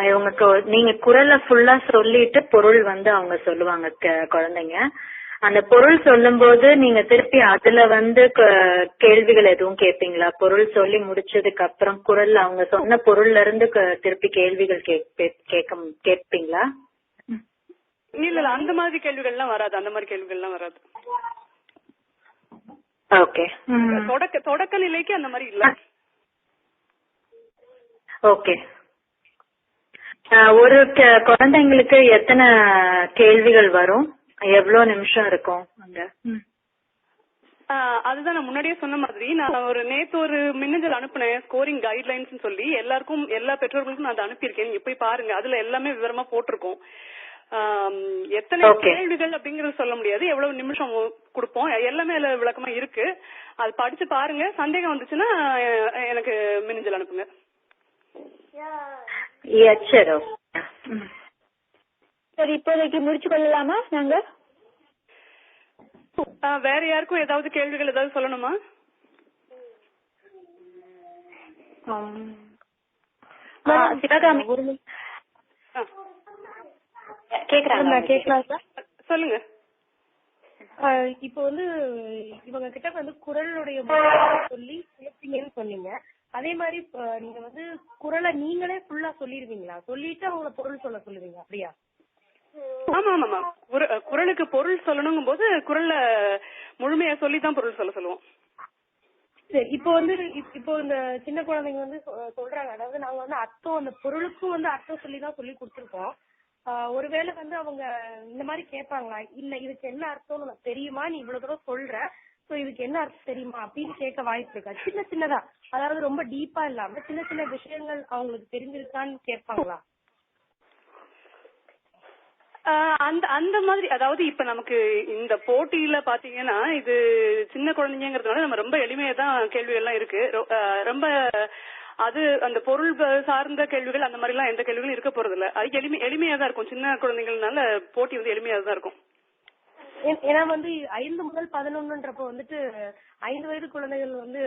இவங்களுக்கு நீங்க குரலை ஃபுல்லா சொல்லிட்டு பொருள் வந்து அவங்க சொல்லுவாங்க குழந்தைங்க. அந்த பொருள் சொல்லும் போது நீங்க திருப்பி அதுல வந்து கேள்விகள் எதுவும் கேட்பீங்களா? பொருள் சொல்லி முடிச்சதுக்கு அப்புறம் குரல் அவங்க சொன்ன பொருள்ல இருந்து திருப்பி கேள்விகள் கேட்பீங்களா? இல்ல அந்த மாதிரி கேள்விகள்லாம் வராது. அந்த மாதிரி கேள்விகள்லாம் வராது. ஓகே. தொடக்க நிலைக்கு அந்த மாதிரி இல்ல. ஓகே. ஒரு குழந்தைங்களுக்கு எத்தனை கேள்விகள் வரும்? எவ்வளவு நிமிஷம் இருக்கும் அங்க? அதுதான் நான் முன்னாடியே சொன்ன மாதிரி நான் நேத்து ஒரு மின்னஞ்சல் அனுப்புனேன், ஸ்கோரிங் கைட்லைன்ஸ் சொல்லி எல்லாருக்கும் எல்லா பெற்றோர்களுக்கும் நான் அதை அனுப்பியிருக்கேன். நீங்க போய் பாருங்க, அதுல எல்லாமே விவரமா போட்டிருக்கோம். எத்தனை கேள்விகள் அப்படிங்கறது சொல்ல முடியாது, எவ்வளவு நிமிஷம் கொடுப்போம் எல்லாமே அதுல விளக்கமா இருக்கு. அது படிச்சு பாருங்க. சந்தேகம் வந்துச்சுன்னா எனக்கு மின்னஞ்சல் அனுப்புங்க. சரி, இப்போதைக்கு முடிச்சு கொள்ளலாமா? நாங்க வேற யாருக்கும் ஏதாவது கேள்விகள் ஏதாவது சொல்லணுமா? சிவகாமி கேக்குறாங்க, சொல்லுங்க. இப்போ வந்து இவங்க கிட்ட வந்து குரலுடைய சொல்லி பேசுங்கன்னு சொன்னீங்க. அதே மாதிரி நீங்க வந்து குரலை நீங்களே ஃபுல்லா சொல்லிருவீங்களா? சொல்லிட்டு அவங்கள பொருள் சொல்ல சொல்லுவீங்க, அப்படியா? ஆமா ஆமா, குரலுக்கு பொருள் சொல்லணுங்கும் போது குரல்ல முழுமையா சொல்லிதான் பொருள் சொல்லுவோம். சரி, இப்போ வந்து இப்போ இந்த சின்ன குழந்தைங்க வந்து சொல்றாங்க, அதாவது நாங்க வந்து அர்த்தம் அந்த பொருளுக்கும் வந்து அர்த்தம் சொல்லிதான் சொல்லி கொடுத்துருக்கோம். ஒருவேளை வந்து அவங்க இந்த மாதிரி கேட்பாங்களா, இல்ல இதுக்கு என்ன அர்த்தம்னு உனக்கு தெரியுமா, நீ இவ்வளவு தூரம் சொல்ற, சோ இதுக்கு என்ன அர்த்தம் தெரியுமா அப்படின்னு கேட்க வாய்ப்பு இருக்கா? சின்ன சின்னதா, அதாவது ரொம்ப டீப்பா இல்லாம சின்ன சின்ன விஷயங்கள் அவங்களுக்கு தெரிஞ்சிருக்கான்னு கேட்பாங்களா? அந்த மாதிரி, அதாவது இப்ப நமக்கு இந்த போட்டியில பாத்தீங்கன்னா இது சின்ன குழந்தைங்கிறதுனால நம்ம ரொம்ப எளிமையா தான் கேள்விகள் எல்லாம் இருக்கு. ரொம்ப அது அந்த பொருள் சார்ந்த கேள்விகள் அந்த மாதிரி எல்லாம் எந்த கேள்விகளும் இருக்க போறது இல்ல. அது எளிமையா தான் இருக்கும். சின்ன குழந்தைகள்னால போட்டி வந்து எளிமையா தான் இருக்கும். ஏன்னா வந்து 5 முதல் 11ன்றப்போ வந்துட்டு 5 வயது குழந்தைகள் வந்து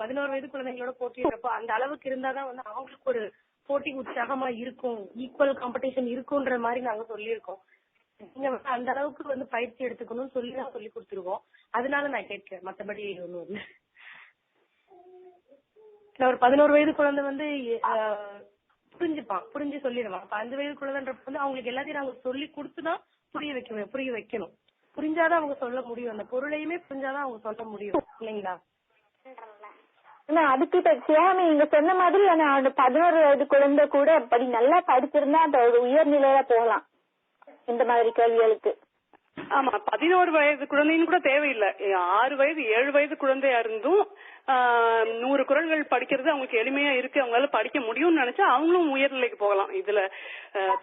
11 வயது குழந்தைகளோட போட்டின்றப்போ அந்த அளவுக்கு இருந்தாதான் வந்து அவங்களுக்கு ஒரு போட்டி உற்சாகமா இருக்கும், ஈக்குவல் காம்படிஷன் இருக்குன்ற மாதிரி நாங்க சொல்லியிருக்கோம். நீங்க வந்து அந்த அளவுக்கு வந்து பயிற்சி எடுத்துக்கணும்னு சொல்லிதான் சொல்லி கொடுத்துருவோம். அதனால நான் கேட்கிறேன், மத்தபடி ஒண்ணும் இல்லை. ஒரு 11 வயது குழந்தை வந்து புரிஞ்சு சொல்லிடுவான். 5 வயது குழந்தைன்றப்ப வந்து அவங்களுக்கு எல்லாத்தையும் நாங்க சொல்லி கொடுத்துதான் புரிய வைக்கணும். புரிஞ்சாதான் அவங்க சொல்ல முடியும். அந்த பொருளையுமே புரிஞ்சாதான் அவங்க சொல்ல முடியும், இல்லைங்களா? அதுக்கு இப்ப சிவகாமி நீங்க சொன்ன மாதிரி 11 வயது குழந்தை கூட அப்படி நல்லா படிச்சிருந்தா அந்த ஒரு உயர்நிலையில போகலாம் இந்த மாதிரி கேள்விகளுக்கு. ஆமா, 11 வயது குழந்தைன்னு கூட தேவையில்லை. 6 வயது 7 வயது குழந்தையா இருந்தும் 100 குறள்கள் படிக்கிறது அவங்களுக்கு எளிமையா இருக்கு, அவங்களால படிக்க முடியும்னு நினைச்சா அவங்களும் உயர்நிலைக்கு போகலாம். இதுல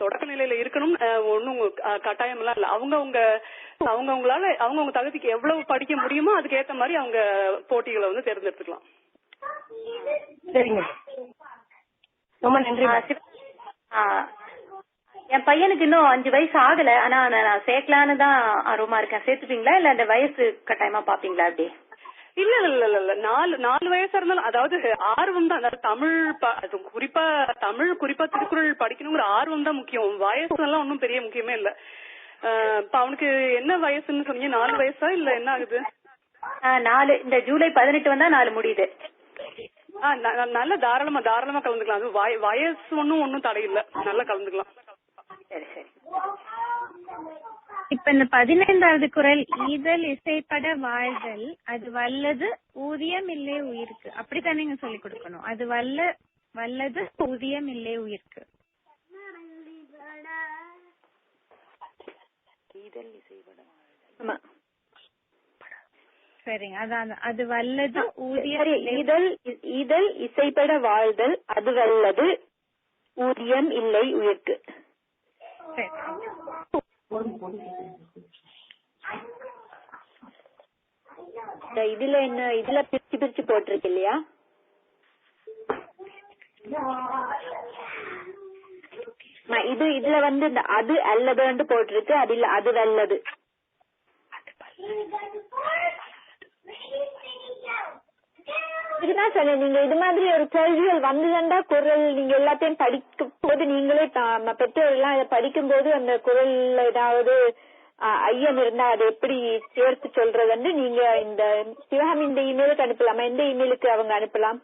தொடக்க நிலையில இருக்கணும் ஒன்னும் கட்டாயம் எல்லாம் இல்ல. அவங்கவுங்களால அவங்கவுங்க தகுதிக்கு எவ்வளவு படிக்க முடியுமோ அதுக்கு ஏத்த மாதிரி அவங்க போட்டிகளை வந்து தேர்ந்தெடுத்துக்கலாம். சரிங்க, ரொம்ப நன்றி. என் பையனுக்கு இன்னும் 5 வயசு ஆகல, ஆனா நான் சேர்க்கலான்னு தான் ஆர்வமா இருக்கேன். சேர்த்துப்பீங்களா இல்ல அந்த வயசு கட்டாயமா பாப்பீங்களா? அப்படி இல்ல இல்ல இல்ல இல்ல 4 வயசா இருந்தாலும் அதாவது ஆர்வம் தான். அதாவது தமிழ் அது குறிப்பா திருக்குறள் படிக்கணுங்கிற ஆர்வம் தான் முக்கியம். வயசு எல்லாம் ஒன்னும் பெரிய முக்கியமே இல்ல. இப்ப அவனுக்கு என்ன வயசுன்னு சொன்னீங்க? 4 வயசா இல்ல என்ன ஆகுது? 4. இந்த ஜூலை 18 வந்தா 4 முடியுது. நல்ல தாராளமா கலந்துக்கலாம். அது வயசு ஒன்னும் தடையில்ல, நல்லா கலந்துக்கலாம். சரி சரி. இப்ப இந்த 15வது குறள், ஈதல் இசைப்பட வாழ்தல் அது வல்லது ஊதியம் இல்லை உயிருக்கு, அப்படித்தானே நீங்க சொல்லி கொடுக்கணும். அது வல்லது ஊதியம் இல்லை உயிருக்கு. சரிங்க, அதான் அது வல்லது ஊதியம். ஈதல் இசைப்பட வாழ்தல் அது வல்லது ஊதியம் இல்லை உயிர்க்கு. இதுல என்ன, இதுல பிரிச்சு போட்டிருக்கு இல்லையா? இதுல வந்து இந்த அது அல்லதுன்னு போட்டிருக்கு. அது இல்ல, அது வல்லது. இதுதான் சொல்ல, நீங்க இது மாதிரி ஒரு கேள்விகள் வந்துதா குரல் நீங்க எல்லாத்தையும் படிக்கும் போது நீங்களே பெற்றோர் எல்லாம் இதை படிக்கும் போது அந்த குரல்ல ஏதாவது ஐயம் இருந்தா அதை எப்படி சேர்த்து சொல்றதுன்னு நீங்க இந்த சிவகாமி இந்த இமெயிலுக்கு அனுப்பலாமா? எந்த இமெயிலுக்கு அவங்க அனுப்பலாம்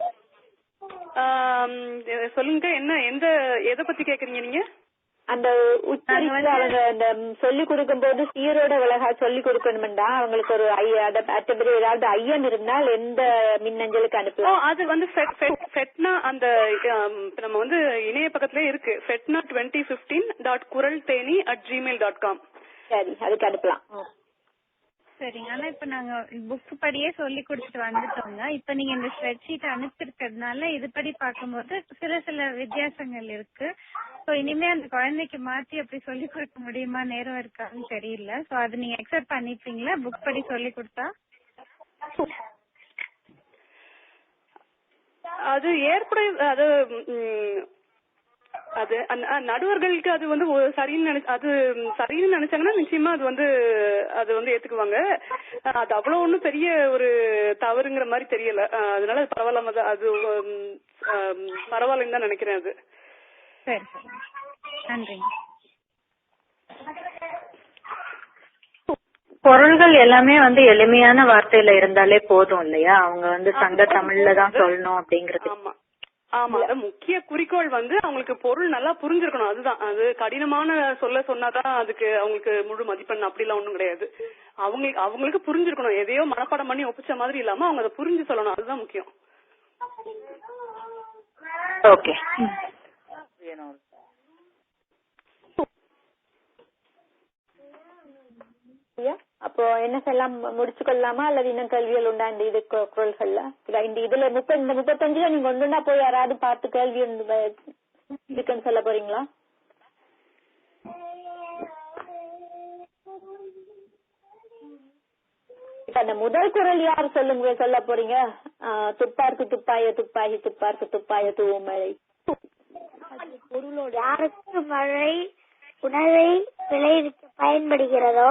சொல்லுங்க. என்ன எதை பத்தி கேக்குறீங்க நீங்க? அந்த உச்சரிப்பு அவங்க அந்த சொல்லி கொடுக்கும் போது சீரோட விலகா சொல்லி கொடுக்கணும்டா அவங்களுக்கு ஒரு அத்தபடி ஏதாவது ஐயம் இருந்தால் எந்த மின்னஞ்சலுக்கு அனுப்பலாம்? அது வந்து ஃபெட்னா அந்த நம்ம வந்து இணைய பக்கத்திலே இருக்கு, fetna2015.kuraltheni@gmail.com. சரி, அதுக்கு அனுப்பலாம். சரிங்க. ஆனா இப்ப நாங்க புக் படியே சொல்லி கொடுத்துட்டு வந்துட்டோங்க. இப்ப நீங்க இந்த ஸ்ப்ரெட் ஷீட் அனுப்பிச்சிருக்கிறதுனால இதுபடி பார்க்கும்போது சில வித்தியாசங்கள் இருக்கு. சோ இனிமே அந்த குழந்தைக்கு மாத்தி அப்படி சொல்லி கொடுக்க முடியுமா, நேரம் இருக்கான்னு தெரியல. சோ அது நீங்க அக்செப்ட் பண்ணிப்பீங்களா புக் படி சொல்லி கொடுத்தா? அது அது நடுவர்களுக்கு அது வந்து சரின்னு நினைச்சாங்கன்னா நிச்சயமா அது வந்து ஏத்துக்குவாங்க. அது அவ்வளவு ஒண்ணும் பெரிய ஒரு தவறுங்கிற மாதிரி தெரியல. அதனால அது பரவாயில்லன்னு தான் நினைக்கிறேன். அது சரி சரி, நன்றி. பொருள்கள் எல்லாமே வந்து எளிமையான வார்த்தையில இருந்தாலே போதும் இல்லையா? அவங்க வந்து சங்க தமிழ்ல தான் சொல்லணும் அப்படிங்கறது. ஆமா, முக்கிய குறிக்கோள் வந்து அவங்களுக்கு பொருள் நல்லா புரிஞ்சிருக்கணும். அதுதான். அது கடினமான சொன்னாதான் அதுக்கு அவங்களுக்கு முழு மதிப்பெண் அப்படிலாம் ஒண்ணும் கிடையாது. அவங்களுக்கு புரிஞ்சிருக்கணும். எதையோ மனப்பாடம் பண்ணி ஒப்பிச்ச மாதிரி இல்லாம அவங்க அதை புரிஞ்சு சொல்லணும். அதுதான் முக்கியம். ஓகே. அப்போ என்ன சொல்லலாம், முடிச்சு கொள்ளலாமா அல்லது இன்னும் கேள்விகள் உண்டா இந்த இது குரல்கள்ல? இந்த இதுல 35 நீங்க ஒன்றுண்டா போய் யாராவது பார்த்து கேள்வி இருக்குன்னு சொல்ல போறீங்களா? இப்ப அந்த முதல் குரல் யாரு சொல்ல போறீங்க? துப்பார்க்கு துப்பாய துப்பாகி துப்பார்க்கு துப்பாய தூமழை. யாருக்கு மழை உணவை விளைவிக்க பயன்படுகிறதோ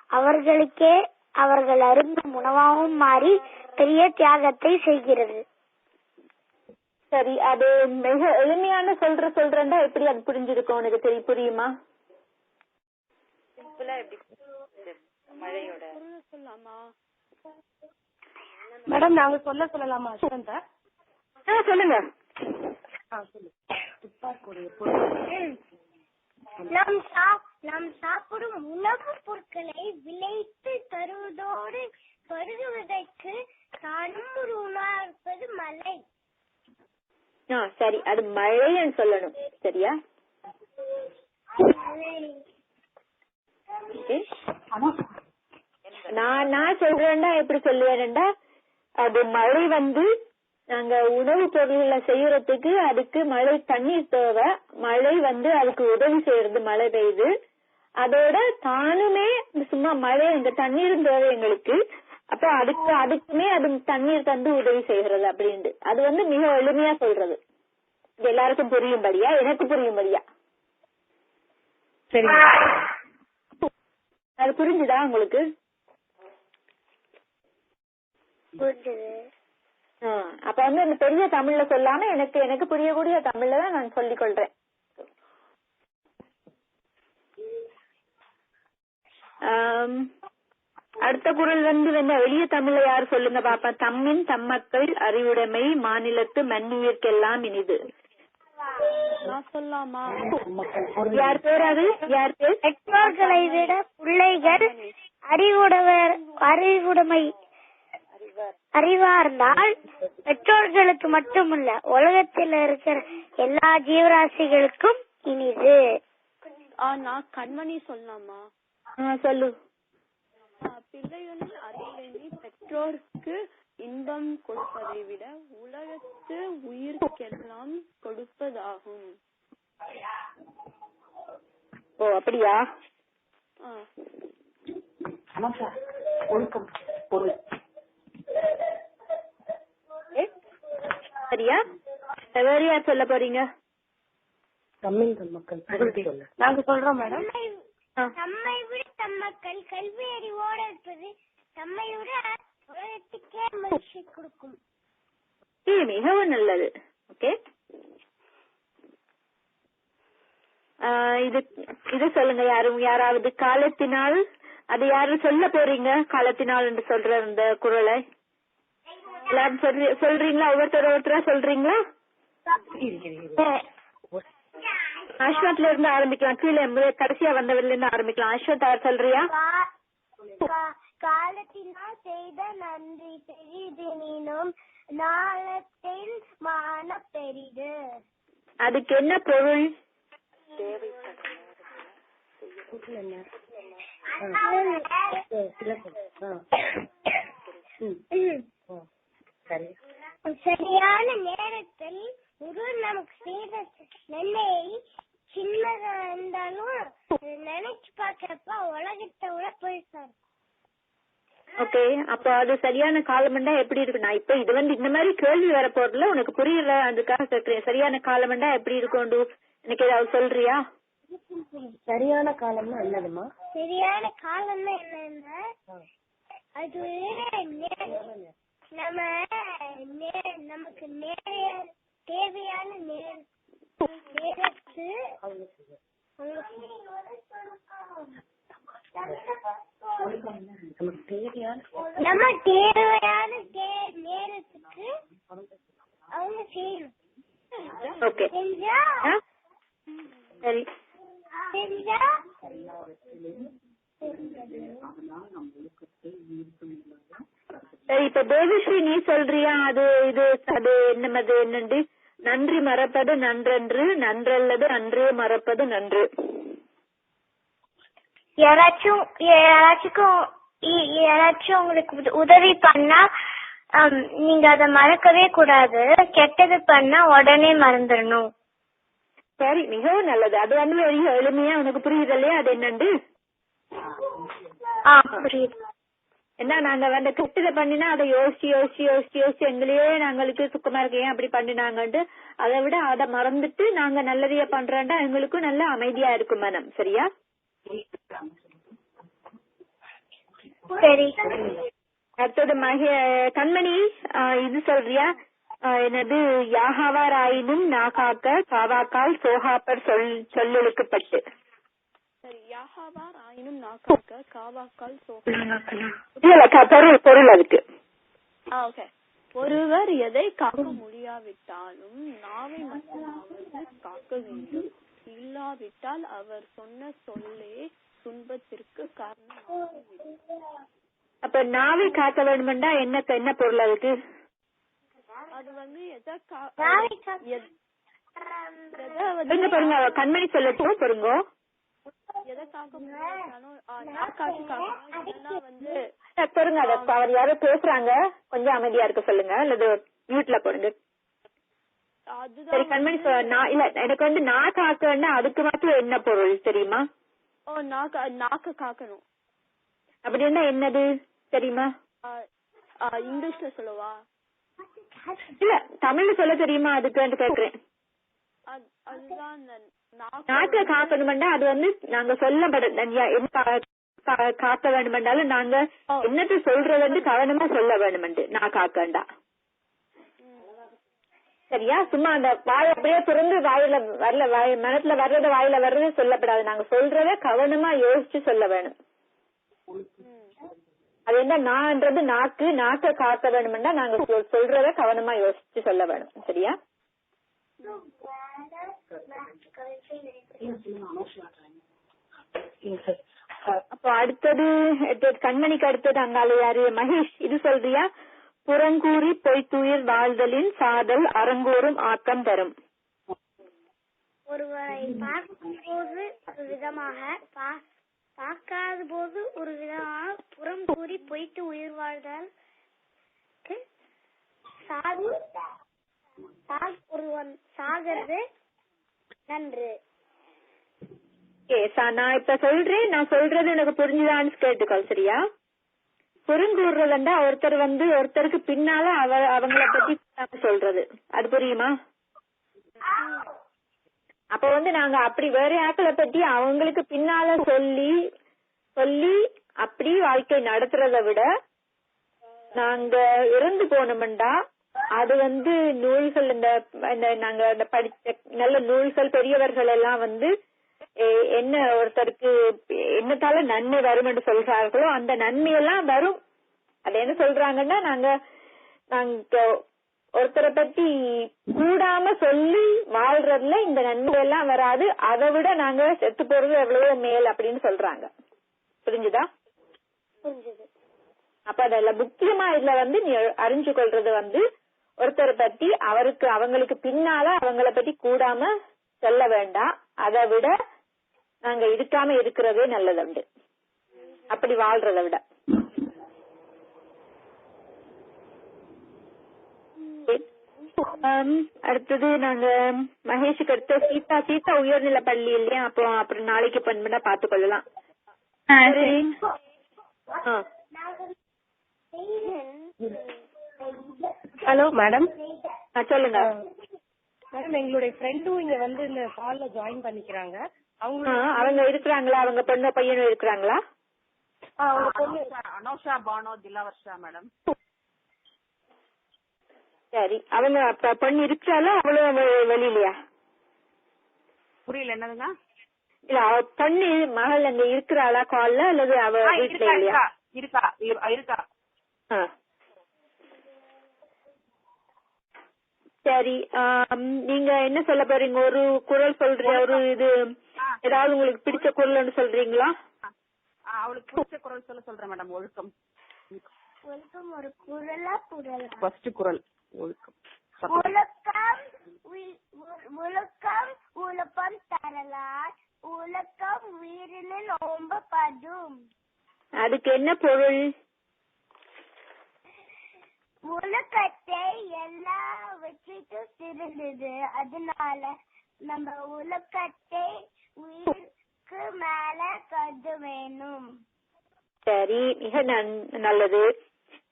அவர்களுக்கே அவர்கள் அருந்தும் உணவாகவும் மாறி பெரிய தியாகத்தை செய்கிறது. சரி, அது மிக எளிமையான சொல்றேன்டா எப்படி அது புரிஞ்சிருக்கும் உனக்கு புரியுமா? மழையோட சொல்லலாமா மேடம்? நாங்க சொல்லலாமா அஸ்வந்தா? சொல்லுங்க. நாம் சாப்பிடும் உணவுப் பொருட்களை விளைத்து தருவதோடு பருகுவதற்கு தானும் ஒரு உணர்ப்பது மழை. சரி, அது மழைன்னு சொல்லணும். சரியா? நான் சொல்றேன்டா எப்படி சொல்லுவேன்டா, அது மழை வந்து நாங்க உணவு பொருள்களை செய்யறதுக்கு அதுக்கு மழை தண்ணீர் தேவை. மழை வந்து அதுக்கு உதவி செய்யறது, மழை பெய்யுது. அதோட தானுமே சும்மா மழை இந்த தண்ணீரும் தேவை எங்களுக்கு. அப்ப அதுக்குமே அது தண்ணீர் தந்து உதவி செய்யறது அப்படின்ட்டு. அது வந்து மிக எளிமையா சொல்றது. இது எல்லாருக்கும் புரியும்படியா, எனக்கு புரியும்படியா? சரி, அது புரிஞ்சுதா உங்களுக்கு? புரிஞ்சது. அப்ப வந்து இந்த பெரிய தமிழ்ல சொல்லாம எனக்கு புரியக்கூடிய தமிழ்ல தான் நான் சொல்லிக் கொள்றேன். அடுத்த குறள் வந்து வெளிய தமிழ்ல யாரு சொல்லுங்க பாப்பா. தம்மின் தம்மக்கள் அறிவுடைமை மாநிலத்து மண்ணுயிர்க்கெல்லாம் இனிது. நான் சொல்லாமா? யார் பேர் அது? யார் பேர்? பெற்றோர்களை விட பிள்ளைகள் அறிவுடைமை அறிவார்ந்தால் பெற்றோர்களுக்கு மட்டுமல்ல உலகத்தில் இருக்கிற எல்லா ஜீவராசிகளுக்கும் இனிது. நான் கண்மணி சொல்லலாமா? சொல்லு. பிள்ளைகளின் அறிவுடைமை பெற்றோருக்கு இன்பம் கொடுப்பதை விட உலகத்து உயிர்க்கெல்லாம் கொடுப்பதாகும். ஓ அப்படியா? சரியா? வேற யார் சொல்ல போறீங்க? நாங்க சொல்றோம் மேடம். தம்மை விட தம்மக்கள் கல்வி அறிவோடு இருப்பது தம்மை விட உலகத்துக்கே மகிழ்ச்சி கொடுக்கும். மிகவும் நல்லது. ஓகே, இது சொல்லுங்க. யாராவது காலத்தினால் அது யாரு சொல்ல போறீங்க? காலத்தினால் என்று சொல்ற அந்த குறளை எல்லாரும் சொல்றீங்களா? ஒவ்வொருத்தரா சொல்றீங்களா? அஸ்வத்ல இருந்து ஆரம்பிக்கலாம். கீழே கடைசியா வந்தவர்ல இருந்து ஆரம்பிக்கலாம். அஸ்வத் சொல்றியா? காலத்தினால் செய்த நன்றி பெரிதெனினும் நாளத்தில் மான பெரிது. அதுக்கு என்ன பொருள்? சரியான நேரத்தில் குரு நமக்கு செய்த நன்மையை சின்னதா இருந்தாலும் நினைச்சு பாக்குறப்ப உலகத்தை விட பெருசா இருக்கும். ஓகே, அப்ப அது சரியான காலமண்டா எப்படி இருக்கு? நான் இப்ப இது இந்த மாதிரி கேள்வி வர போறதுல உனக்கு புரியல, அதுக்காக கேட்கிறேன். சரியான காலமண்டா எப்படி இருக்கும்? எனக்கு ஏதாவது சொல்றியா? சரியான காலம்னா என்னதுமா? சரியான காலம்னா என்னன்னா அது நமக்கு தேவையான நேரத்து நம்ம தேவையான நேரத்துக்கு அவங்க செய்யணும். ஓகே, சரி. சரி, இப்ப தேவஸ்ரீ நீ சொல்றியா? அது என்னது நன்றி மறப்பது நன்றன்று, நன்றல்லது அன்றே மறப்பது நன்று. யாராச்சும் உங்களுக்கு உதவி பண்ணா நீங்க அத மறக்கவே கூடாது. கெட்டது பண்ணா உடனே மறந்துடணும். சரி, மிகவும் நல்லது. அது எளிமையா உனக்கு புரியுது இல்லையா? அது என்னண்டு? புரியுது. என்ன, நாங்க கெட்டதை பண்ணினா அதை யோசிச்சு எங்களையே நாங்களுக்கு சுக்கமா இருக்க ஏன் அப்படி பண்ணினாங்கன்ட்டு அதை விட அதை மறந்துட்டு நாங்க நல்லதைய பண்றோம்டா எங்களுக்கும் நல்ல அமைதியா இருக்கும் மனம். சரியா? சரி. அடுத்தது கண்மணி, இது சொல்றியா? என்னது? யாகாவார் ஆயினும் நாகாக்க காவாக்கால் சோகாப்பர் சொல்லலுக்குப்பட்டு. சரி, யாகாவார் ஆயினும் நாகாக்க காவாக்கால் பொருள் அதுக்கு. ஓகே. ஒருவர் எதை காக்க முடியாவிட்டாலும் நாவை மட்டுமாவது காக்க வேண்டும். இல்லாவிட்டால் அவர் சொன்ன சொல்லே துன்பத்திற்கு காரணம். அப்ப நாவை காக்க வேண்டுமெண்டா என்ன பொருள் அதுக்கு? அது பாருங்க, கண்மணி சொல்லட்டும் பாருங்க. எதை காக்க முடியாவிட்டாலும் பாருங்க, அவர் யாரோ பேசுறாங்க, கொஞ்சம் அமைதியா இருக்க சொல்லுங்க, அல்லது மியூட்ல போடுங்க. சரி கண்மணி, இல்ல எனக்கு நான் காக்கன்னா அதுக்கு மட்டும் என்ன பொருள் தெரியுமா? நாக்க காக்கணும் அப்படின்னா என்னது தெரியுமா? இங்கிலீஷ்ல சொல்லவா? இல்ல தமிழ்ல சொல்ல தெரியுமா அதுக்கு கேக்குறேன். அதுதான் நாக்க காக்கணும்னா அது நாங்க சொல்லப்பட காக்க வேணுமென்றாலும் நாங்க என்னத்த சொல்றது கவனமா சொல்ல வேணுமெண்டு நான் காக்கண்டா. சரியா? சும்மா அந்த வாயை அப்படியே திறந்து வாயில வரல மனத்துல வர்றது வாயில வர்றது சொல்லப்படாது. நாங்க சொல்றத கவனமா யோசிச்சு சொல்ல வேணும். அது என்ன நான்றது நாக்க காக்க வேணும்னா நாங்க சொல்றத கவனமா யோசிச்சு சொல்ல வேணும். சரியா? அப்போ அடுத்தது கண்மணிக்கு அடுத்தது அங்கால யாரு? மகேஷ், இது சொல்றியா? புறங்கூறி பொய்த்துயிர் வாழ்தலின் சாதல் அரங்கூறும் ஆக்கம் தரும். ஒருவரை பார்க்கும் போது ஒரு விதமாக, பார்க்காத போது ஒரு விதமாக புறம் கூறி பொய்த்து உயிர் வாழ்தல் ஒருவன் சாகிறது நன்று. நான் இப்ப சொல்றேன், நான் சொல்றது எனக்கு புரிஞ்சுதான்னு கேட்டுக்கோ. சரியா? புறங்கூறுறதுண்டா ஒருத்தருக்கு பின்னால அவங்கள பத்தி சொல்றது. அது புரியுமா? அப்ப நாங்க அப்படி வேற ஆக்களை பத்தி அவங்களுக்கு பின்னால சொல்லி அப்படி வாழ்க்கை நடத்துறத விட நாங்க இறந்து போனோம்டா அது நூல்கள் நாங்க படிச்ச நல்ல நூல்கள் பெரியவர்கள் எல்லாம் என்ன ஒருத்தருக்கு என்னத்தால நன்மை வரும் என்று சொல்றார்களோ அந்த நன்மையெல்லாம் வரும். அது என்ன சொல்றாங்கன்னா நாங்க ஒருத்தரை பத்தி கூடாம சொல்லி வாழ்றதுல இந்த நன்மை எல்லாம் வராது, அதை விட நாங்க செத்து போறது எவ்வளவோ மேல் அப்படின்னு சொல்றாங்க. புரிஞ்சுதா? புரிஞ்சுது. அப்ப அதுல முக்கியமா இதுல நீ அறிஞ்சு கொள்றது ஒருத்தரை பத்தி அவங்களுக்கு பின்னால அவங்கள பத்தி கூடாம சொல்ல வேண்டாம், அதை விட நாங்க இருக்காம இருக்கிறதே நல்லது அப்படி வாழ்றத விட. அடுத்தது நாங்க மகேஷுக்கு அடுத்த சீதா உயர்நிலை பள்ளி இல்லையா? அப்புறம் நாளைக்கு பண்ணா பாத்துக்கொள்ளலாம். Hello madam. சொல்லுங்க மேடம். எங்களுடைய ஃப்ரெண்டும் இங்க இந்த கால்ல ஜாயின் பண்ணிக்கிறாங்க. அவங்க இருக்கிறாங்களா? அவங்க பொண்ணு பையனும் இருக்கிறாங்களா? அவங்க பொண்ணு அனோஷா பானோ திலவர்ஷா மேடம். சரி, அவங்க பொண்ணு இருக்கிறாளா? அவளும் வெளியிலயா? புரியல, என்னதுங்க? இல்ல, அவ பொண்ணு மகள் அங்க இருக்கிறாளா கால்ல அல்லது அவ வீட்டுல இல்லையா? இருக்கா. சரி, நீங்க என்ன சொல்ல போறீங்க? ஒரு குரல் சொல்றீங்க, ஒரு இது ஏதாவது உங்களுக்கு பிடிச்ச குரல் சொல்றீங்களா? அவளுக்கு பிடிச்ச குரல் சொல்றேன் மேடம். ஒழுக்கம். ஒழுக்கம் ஒரு குரலா? ஃபர்ஸ்ட் குரல் ஒழுக்கம். ஒழுக்கம் உலகம் தரலார், ஒழுக்கம் உயிரினில் ஓம்பப்படும். அதுக்கு என்ன பொருள்? உலகத்தை எல்லாவற்றிற்கும் சிறந்தது, அதனால நம்ம உலகத்தை உயிருக்கு மேல கருத வேணும். சரி, மிக நல்லது.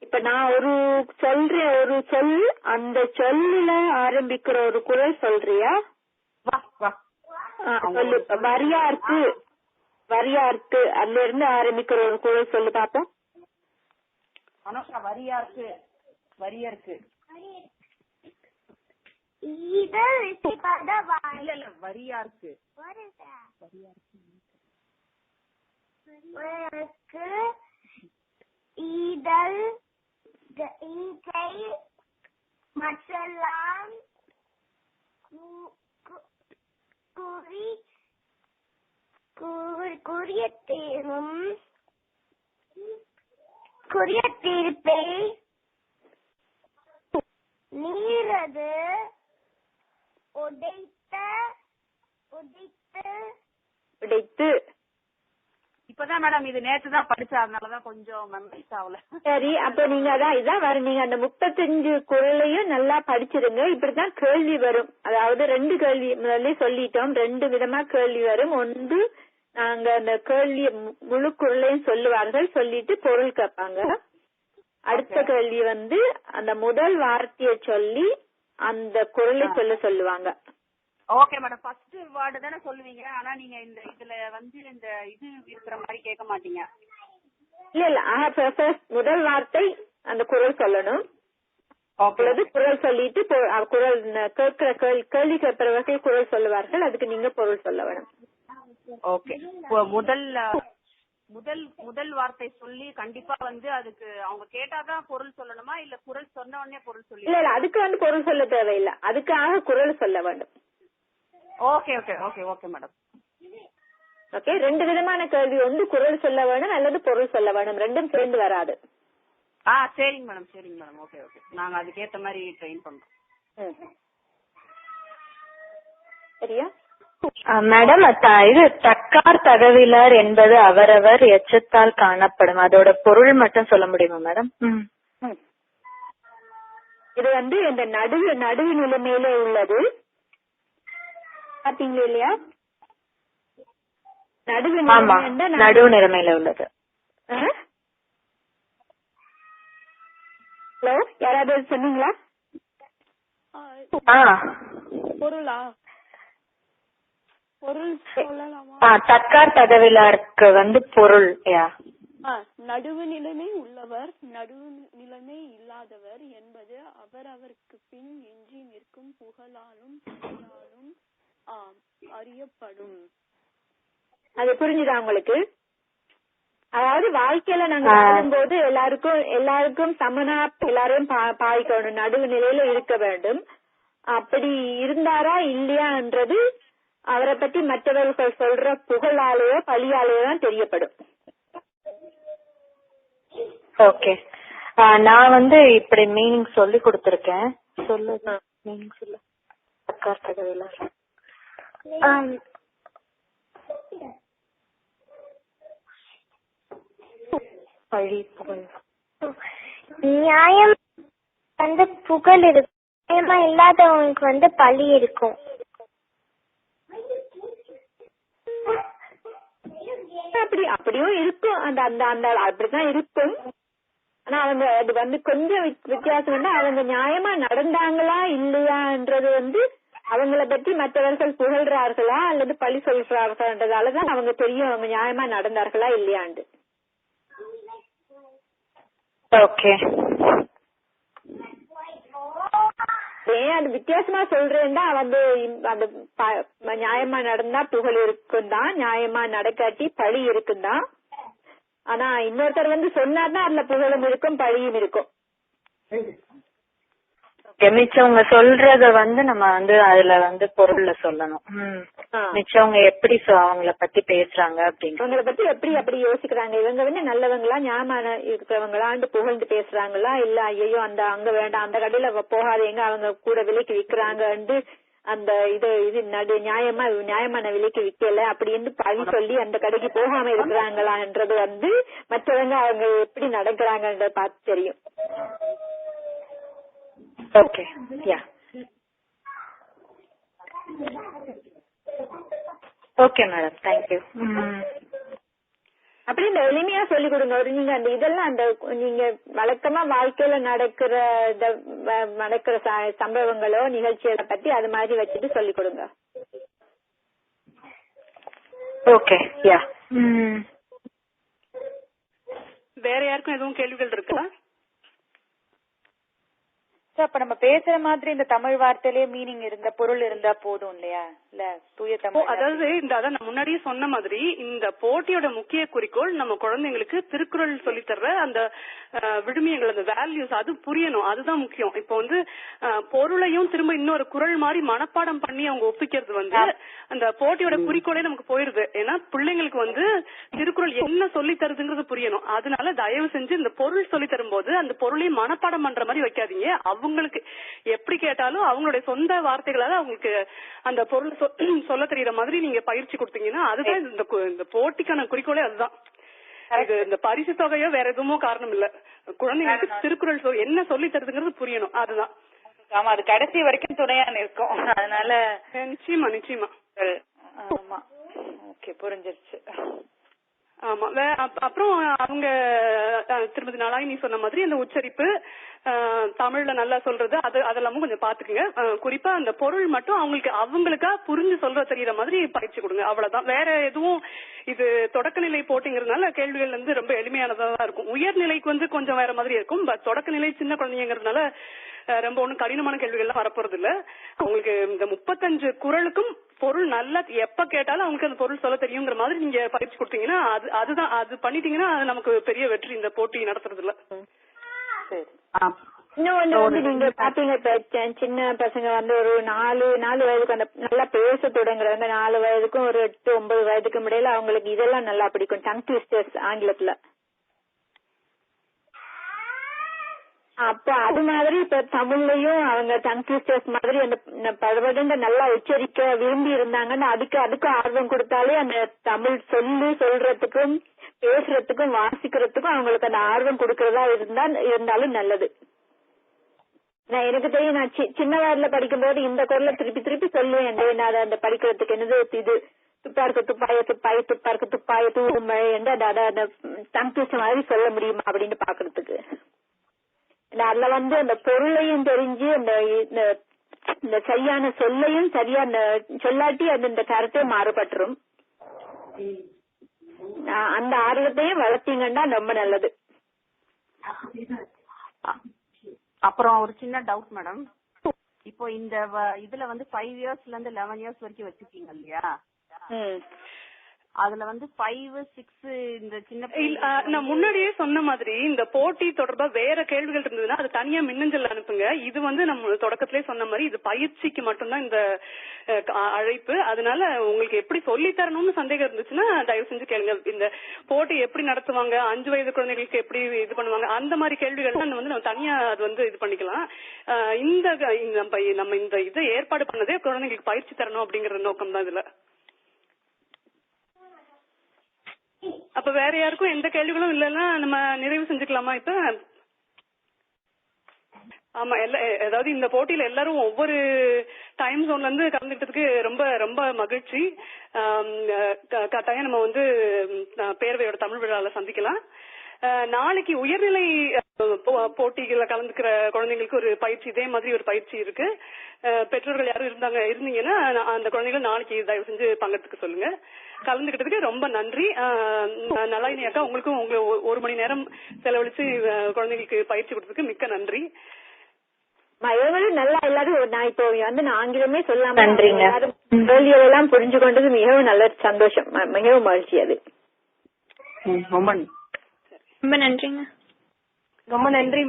இப்ப நான் ஒரு சொல்றேன், ஒரு சொல், அந்த சொல்லுல ஆரம்பிக்கிற ஒரு குரல் சொல்றியா? சொல்லு. வரியார்க்கு அதுல இருந்து ஆரம்பிக்கிற ஒரு குரல் சொல்லு பாப்போம். அனோஷா, வரியார்க்கு. வரியார்க்கு ஈதல் ஈகை மற்றெல்லாம் குறிய தீர்ப்பை நீரது உடைத்து. இப்பதான் மேடம் இது நேற்றுதான் படிச்சேன், அதனாலதான் கொஞ்சம் மெமரிஸ் ஆகல. சரி, அப்ப நீங்க இதான் வரும். நீங்க அந்த 35 குரலையும் நல்லா படிச்சிருங்க. இப்படிதான் கேள்வி வரும். அதாவது 2 கேள்வி முதல்ல சொல்லிட்டோம். 2 விதமா கேள்வி வரும். ஒன்று நாங்க அந்த கேள்வி முழு குரலையும் சொல்லுவார்கள், சொல்லிட்டு பொருள் கேட்பாங்க. அடுத்த கேள்வி அந்த முதல் வார்த்தையை சொல்லி அந்த குரலை சொல்லுவாங்க. Okay madam. ஃபர்ஸ்ட் வேர்டு தானே சொல்லுவீங்க, ஆனா நீங்க இதுல இந்த இது இருக்கிற மாதிரி கேட்க மாட்டீங்க. இல்ல முதல் வார்த்தை அந்த குரல் சொல்லணும். குரல் சொல்லிட்டு குரல் கேட்கிற கேள்வி கேட்கிறவர்கள் குரல் சொல்லுவார்கள், அதுக்கு நீங்க பொருள் சொல்ல வேணும். ஓகே. முதல் வார்த்தை சொல்லி கண்டிப்பா அதுக்கு அவங்க கேட்டாதான் பொருள் சொல்லணுமா, இல்ல குரல் சொன்ன உடனே பொருள் சொல்லி? இல்ல அதுக்கு பொருள் சொல்ல தேவையில்லை, அதுக்காக குரல் சொல்ல வேண்டும். Okay okay okay okay madam. Okay, 2 விதமான கேள்வி, ஒன்று குரல் சொல்ல வேணும் அல்லது பொருள் சொல்ல வேணும், ரெண்டும் சேர்ந்து வராது. சரிங்க மேடம் சரிங்க மேடம். ஓகே ஓகே, நாங்க அதுக்கேத்த மாதிரி ட்ரெயின் பண்றோம். சரியா மேடம்? இது தக்கார் தகவிலார் என்பது அவரவர் எச்சத்தால் காணப்படும், அதோட பொருள் மட்டும் சொல்ல முடியுமா மேடம்? இது இந்த நடுவு நிலைமையில உள்ளது, பாத்தீங்களா இல்லையா? நடுவு நிலைமையில உள்ளது. ஹலோ, யாராவது சொன்னீங்களா? பொருளா? பொருள் சொல்லலாமா? தக்கார் தகவிலாருக்கு பொருள் நடுவு நிலைமை உள்ளவர், நடுவு நிலைமை இல்லாதவர் என்பது அவரவருக்கு பின் எஞ்சி நிற்கும் புகழாலும் அறியப்படும். அது புரிஞ்சுதா உங்களுக்கு? அதாவது வாழ்க்கையில நாங்க வாழும்போது எல்லாருக்கும் சமனா எல்லாரையும் பாய்க்கணும், நடுவு நிலையில இருக்க வேண்டும். அப்படி இருந்தாரா இல்லையான்றது அவரை பத்தி மற்றவர்கள் சொல்ற புகழாலேயோ பழியாலேயோ தான் தெரியப்படும். ஓகே, நான் இப்படி மீனிங் சொல்லி கொடுத்திருக்கேன். சொல்லு மீனிங் சொல்லு. தக்கார் தகவிலார் பழி புகழ். நியாயம் புகழ் இருக்கும், நியாயமா இல்லாதவங்களுக்கு பழி இருக்கும். அப்படியும் இருக்கும், அப்படிதான் இருக்கும். ஆனா அவங்க அது கொஞ்சம் வித்தியாசம். அவங்க நியாயமா நடந்தாங்களா இல்லையான்றது அவங்கள பத்தி மற்றவர்கள் புகழ்றார்களா அல்லது பழி சொல்றார்கள்ன்றதாலதான் அவங்க தெரியும் அவங்க நியாயமா நடந்தார்களா இல்லையாண்டு. ஓகே, ஏன் அது வித்தியாசமா சொல்றேன்னா அந்த நியாயமா நடந்தா புகழ் இருக்கும் தான், நியாயமா நடக்காட்டி பழி இருக்கும் தான். ஆனா இன்னொருத்தர் சொன்னார்னா அதுல புகழும் இருக்கும் பழியும் இருக்கும். மிச்சவங்க சொல்றத நம்ம அதுல பொருள்ல சொல்லணும். மிச்சவங்க எப்படி அவங்கள பத்தி பேசுறாங்க அப்படின்னு, அவங்கள பத்தி அப்படி யோசிக்கிறாங்க, இவங்க நல்லவங்களா நியாயமான இருக்கிறவங்களான்னு புகழ்ந்து பேசுறாங்களா, இல்ல ஐயோ அங்க வேண்டாம் அந்த கடையில போகாதீங்க அவங்க கூட விலைக்கு விக்கிறாங்க, அந்த இது நியாயமான விலைக்கு விக்கல அப்படின்னு பழி சொல்லி அந்த கடைக்கு போகாம இருக்கிறாங்களான்றது மற்றவங்க அவங்க எப்படி நடக்கிறாங்கன்றத பார்த்து தெரியும். ஓகே, யா, ஓகே மேடம், தேங்க்யூ. அப்படி இந்த எளிமையா சொல்லி கொடுங்க. நீங்க இதெல்லாம் நீங்க வழக்கமா வாழ்க்கையில நடக்கிற சம்பவங்களோ நிகழ்ச்சிகளை பத்தி அது மாதிரி வச்சுட்டு சொல்லி கொடுங்க. ஓகே, யா. வேற யாருக்கும் எதுவும் கேள்விகள் இருக்கா? அப்ப நம்ம பேசுற மாதிரி இந்த தமிழ் வார்த்தையிலே மீனிங் இருந்தா பொருள் இருந்தா போதும் இல்லையா? இல்ல தூய தமிழ். அதாவது அதான் நான் முன்னாடியே சொன்ன மாதிரி இந்த போட்டியோட முக்கிய குறிக்கோள் நம்ம குழந்தைங்களுக்கு திருக்குறள் சொல்லி தர்ற அந்த விழுமியங்கள், அந்த வேல்யூஸ் அது புரியணும், அதுதான் முக்கியம். இப்போ பொருளையும் திரும்ப இன்னொரு குறள் மாதிரி மனப்பாடம் பண்ணி அவங்க ஒப்பிக்கிறது அந்த போட்டியோட குறிக்கோளே நமக்கு போயிருது. ஏன்னா பிள்ளைங்களுக்கு திருக்குறள் என்ன சொல்லி தருதுங்கிறது புரியணும். அதனால தயவு செஞ்சு இந்த பொருள் சொல்லி தரும் போது அந்த பொருளையும் மனப்பாடம் பண்ற மாதிரி வைக்காதீங்க. அவங்களுக்கு எப்படி கேட்டாலும் அவங்களுடைய சொந்த வார்த்தைகளால அவங்களுக்கு அந்த பொருள் சொல்ல தெரியற மாதிரி நீங்க பயிற்சி கொடுத்தீங்கன்னா அதுதான் இந்த போட்டிக்கான குறிக்கோளே. அதுதான் இந்த பரிசு தொகையோ வேற எதுவும் காரணம் இல்ல. குழந்தைங்களுக்கு திருக்குறள் என்ன சொல்லி தருதுங்கிறது புரியணும், அதுதான். ஆமா, அது கடைசி வரைக்கும் துணையா இருக்கும். அதனால நிச்சயமா நிச்சயமா. ஆமா, ஓகே, புரிஞ்சிருச்சு. ஆமா. அப்புறம் அவங்க திருமதி நலாயினி சொன்ன மாதிரி அந்த உச்சரிப்பு தமிழ்ல நல்லா சொல்றது அதெல்லாமும் கொஞ்சம் பாத்துக்குங்க. குறிப்பா அந்த பொருள் மட்டும் அவங்களுக்கா புரிஞ்சு சொல்ற தெரியற மாதிரி பயிற்சி கொடுங்க. அவ்வளவுதான். வேற எதுவும் இது தொடக்கநிலை போட்டிங்கிறதுனால கேள்விகள் ரொம்ப எளிமையானதா தான் இருக்கும். உயர்நிலைக்கு கொஞ்சம் வேற மாதிரி இருக்கும். தொடக்கநிலை சின்ன குழந்தைங்கிறதுனால ரொம்ப ஒண்ணும் கடினமான கேள்விகள்லாம் வரப்போறது இல்ல. அவங்களுக்கு இந்த 35 குறளுக்கும் பொருள் நல்லா எப்ப கேட்டாலும் அவங்களுக்கு அந்த பொருள் சொல்ல தெரியுங்கிற மாதிரி நீங்க பயிற்சி கொடுத்தீங்கன்னா அதுதான் அது பண்ணிட்டீங்கன்னா அது நமக்கு பெரிய வெற்றி இந்த போட்டி நடத்துறதுல. இன்னும் நீங்க பாத்தீங்க சின்ன பசங்க ஒரு 4 வயதுக்கு அந்த நல்லா பேச தொடங்குறாங்க. 4 வயதுக்கும் ஒரு 8-9 வயதுக்கும் இடையில அவங்களுக்கு இதெல்லாம் நல்லா பிடிக்கும். டங் ட்விஸ்டர்ஸ் ஆங்கிலத்துல. அப்ப அது மாதிரி இப்ப தமிழ்லயும் அவங்க டங் ட்விஸ்டர்ஸ் மாதிரி அந்த பழவகண்ட நல்லா உச்சரிக்க விரும்பி இருந்தாங்கன்னா அதுக்கு ஆர்வம் கொடுத்தாலே அந்த தமிழ் சொல்றதுக்கும் பேசுறதுக்கும் வாசிக்கிறதுக்கும் அவங்களுக்கு அந்த ஆர்வம் கொடுக்கறதா இருந்தாலும் நல்லது. நான் எனக்கு தெரியும், நான் சின்ன வயதுல படிக்கும் போது இந்த குரலை திருப்பி சொல்லுவேன். நான் அந்த படிக்கிறதுக்கு என்னது இது துப்பாருக்கு துப்பாய தூமழை என்று அந்த டங் ட்விஸ்டர் மாதிரி சொல்ல முடியுமா அப்படின்னு பாக்குறதுக்கு. அதுல அந்த பொருளையும் தெரிஞ்சு இந்த சரியான சொல்லையும் சரியா சொல்லாட்டி அது இந்த கருத்தே மாறுபட்டுரும். அந்த ஆர்வத்தையும் வளர்த்தீங்கன்னா ரொம்ப நல்லது. அப்புறம் ஒரு சின்ன டவுட் மேடம், இப்போ இந்த இதுல 5 இயர்ஸ்ல இருந்து 11 இயர்ஸ் வரைக்கும் வச்சிருக்கீங்க இல்லையா? அதுல 5, 6 இந்த சின்ன நான் முன்னாடியே சொன்ன மாதிரி இந்த போட்டி தொடர்பா வேற கேள்விகள் இருந்ததுன்னா அது தனியா மின்னஞ்சல் அனுப்புங்க. இது நம்ம தொடக்கத்திலே சொன்ன மாதிரி இது பயிற்சிக்கு மட்டும்தான் இந்த அழைப்பு. அதனால உங்களுக்கு எப்படி சொல்லி தரணும்னு சந்தேகம் இருந்துச்சுன்னா தயவு செஞ்சு கேளுங்க. இந்த போட்டி எப்படி நடத்துவாங்க, 5 வயது குழந்தைகளுக்கு எப்படி இது பண்ணுவாங்க, அந்த மாதிரி கேள்விகள் நம்ம தனியா அது இது பண்ணிக்கலாம். நம்ம இந்த இதை ஏற்பாடு பண்ணதே குழந்தைங்களுக்கு பயிற்சி தரணும் அப்படிங்கிற நோக்கம் தான் இதுல. அப்ப வேற யாருக்கும் எந்த கேள்விகளும் இல்லைன்னா நம்ம நிறைவு செஞ்சுக்கலாமா இப்ப? ஆமா, அதாவது இந்த போட்டியில எல்லாரும் ஒவ்வொரு டைம் ஜோன்ல இருந்து கலந்துக்கிட்டதுக்கு ரொம்ப ரொம்ப மகிழ்ச்சி. கட்டாயம் நம்ம பேரவையோட தமிழ் விழால சந்திக்கலாம். நாளைக்கு உயர்நிலை போட்டிகளை கலந்துக்கிற குழந்தைங்களுக்கு ஒரு பயிற்சி, இதே மாதிரி ஒரு பயிற்சி இருக்கு. பெற்றோர்கள் யாரும் இருந்தீங்கன்னா அந்த குழந்தைகள் நாளைக்கு தயவு செஞ்சு பங்கெடுத்துக்க சொல்லுங்க. கலந்துக்கிட்டதுக்கு ரொம்ப நன்றி. நலாயினி அக்கா, உங்களுக்கும் 1 மணி நேரம் செலவழிச்சு குழந்தைங்களுக்கு பயிற்சி கொடுத்ததுக்கு மிக்க நன்றி. நல்லா எல்லாரும் நான் இப்போ ஆங்கிலமே சொல்லாம கேள்வியெல்லாம் புரிஞ்சு கொண்டது மிகவும் நல்ல சந்தோஷம், மிகவும் மகிழ்ச்சி. அது ரொம்ப நன்றிங்க. ரொம்ப நன்றி.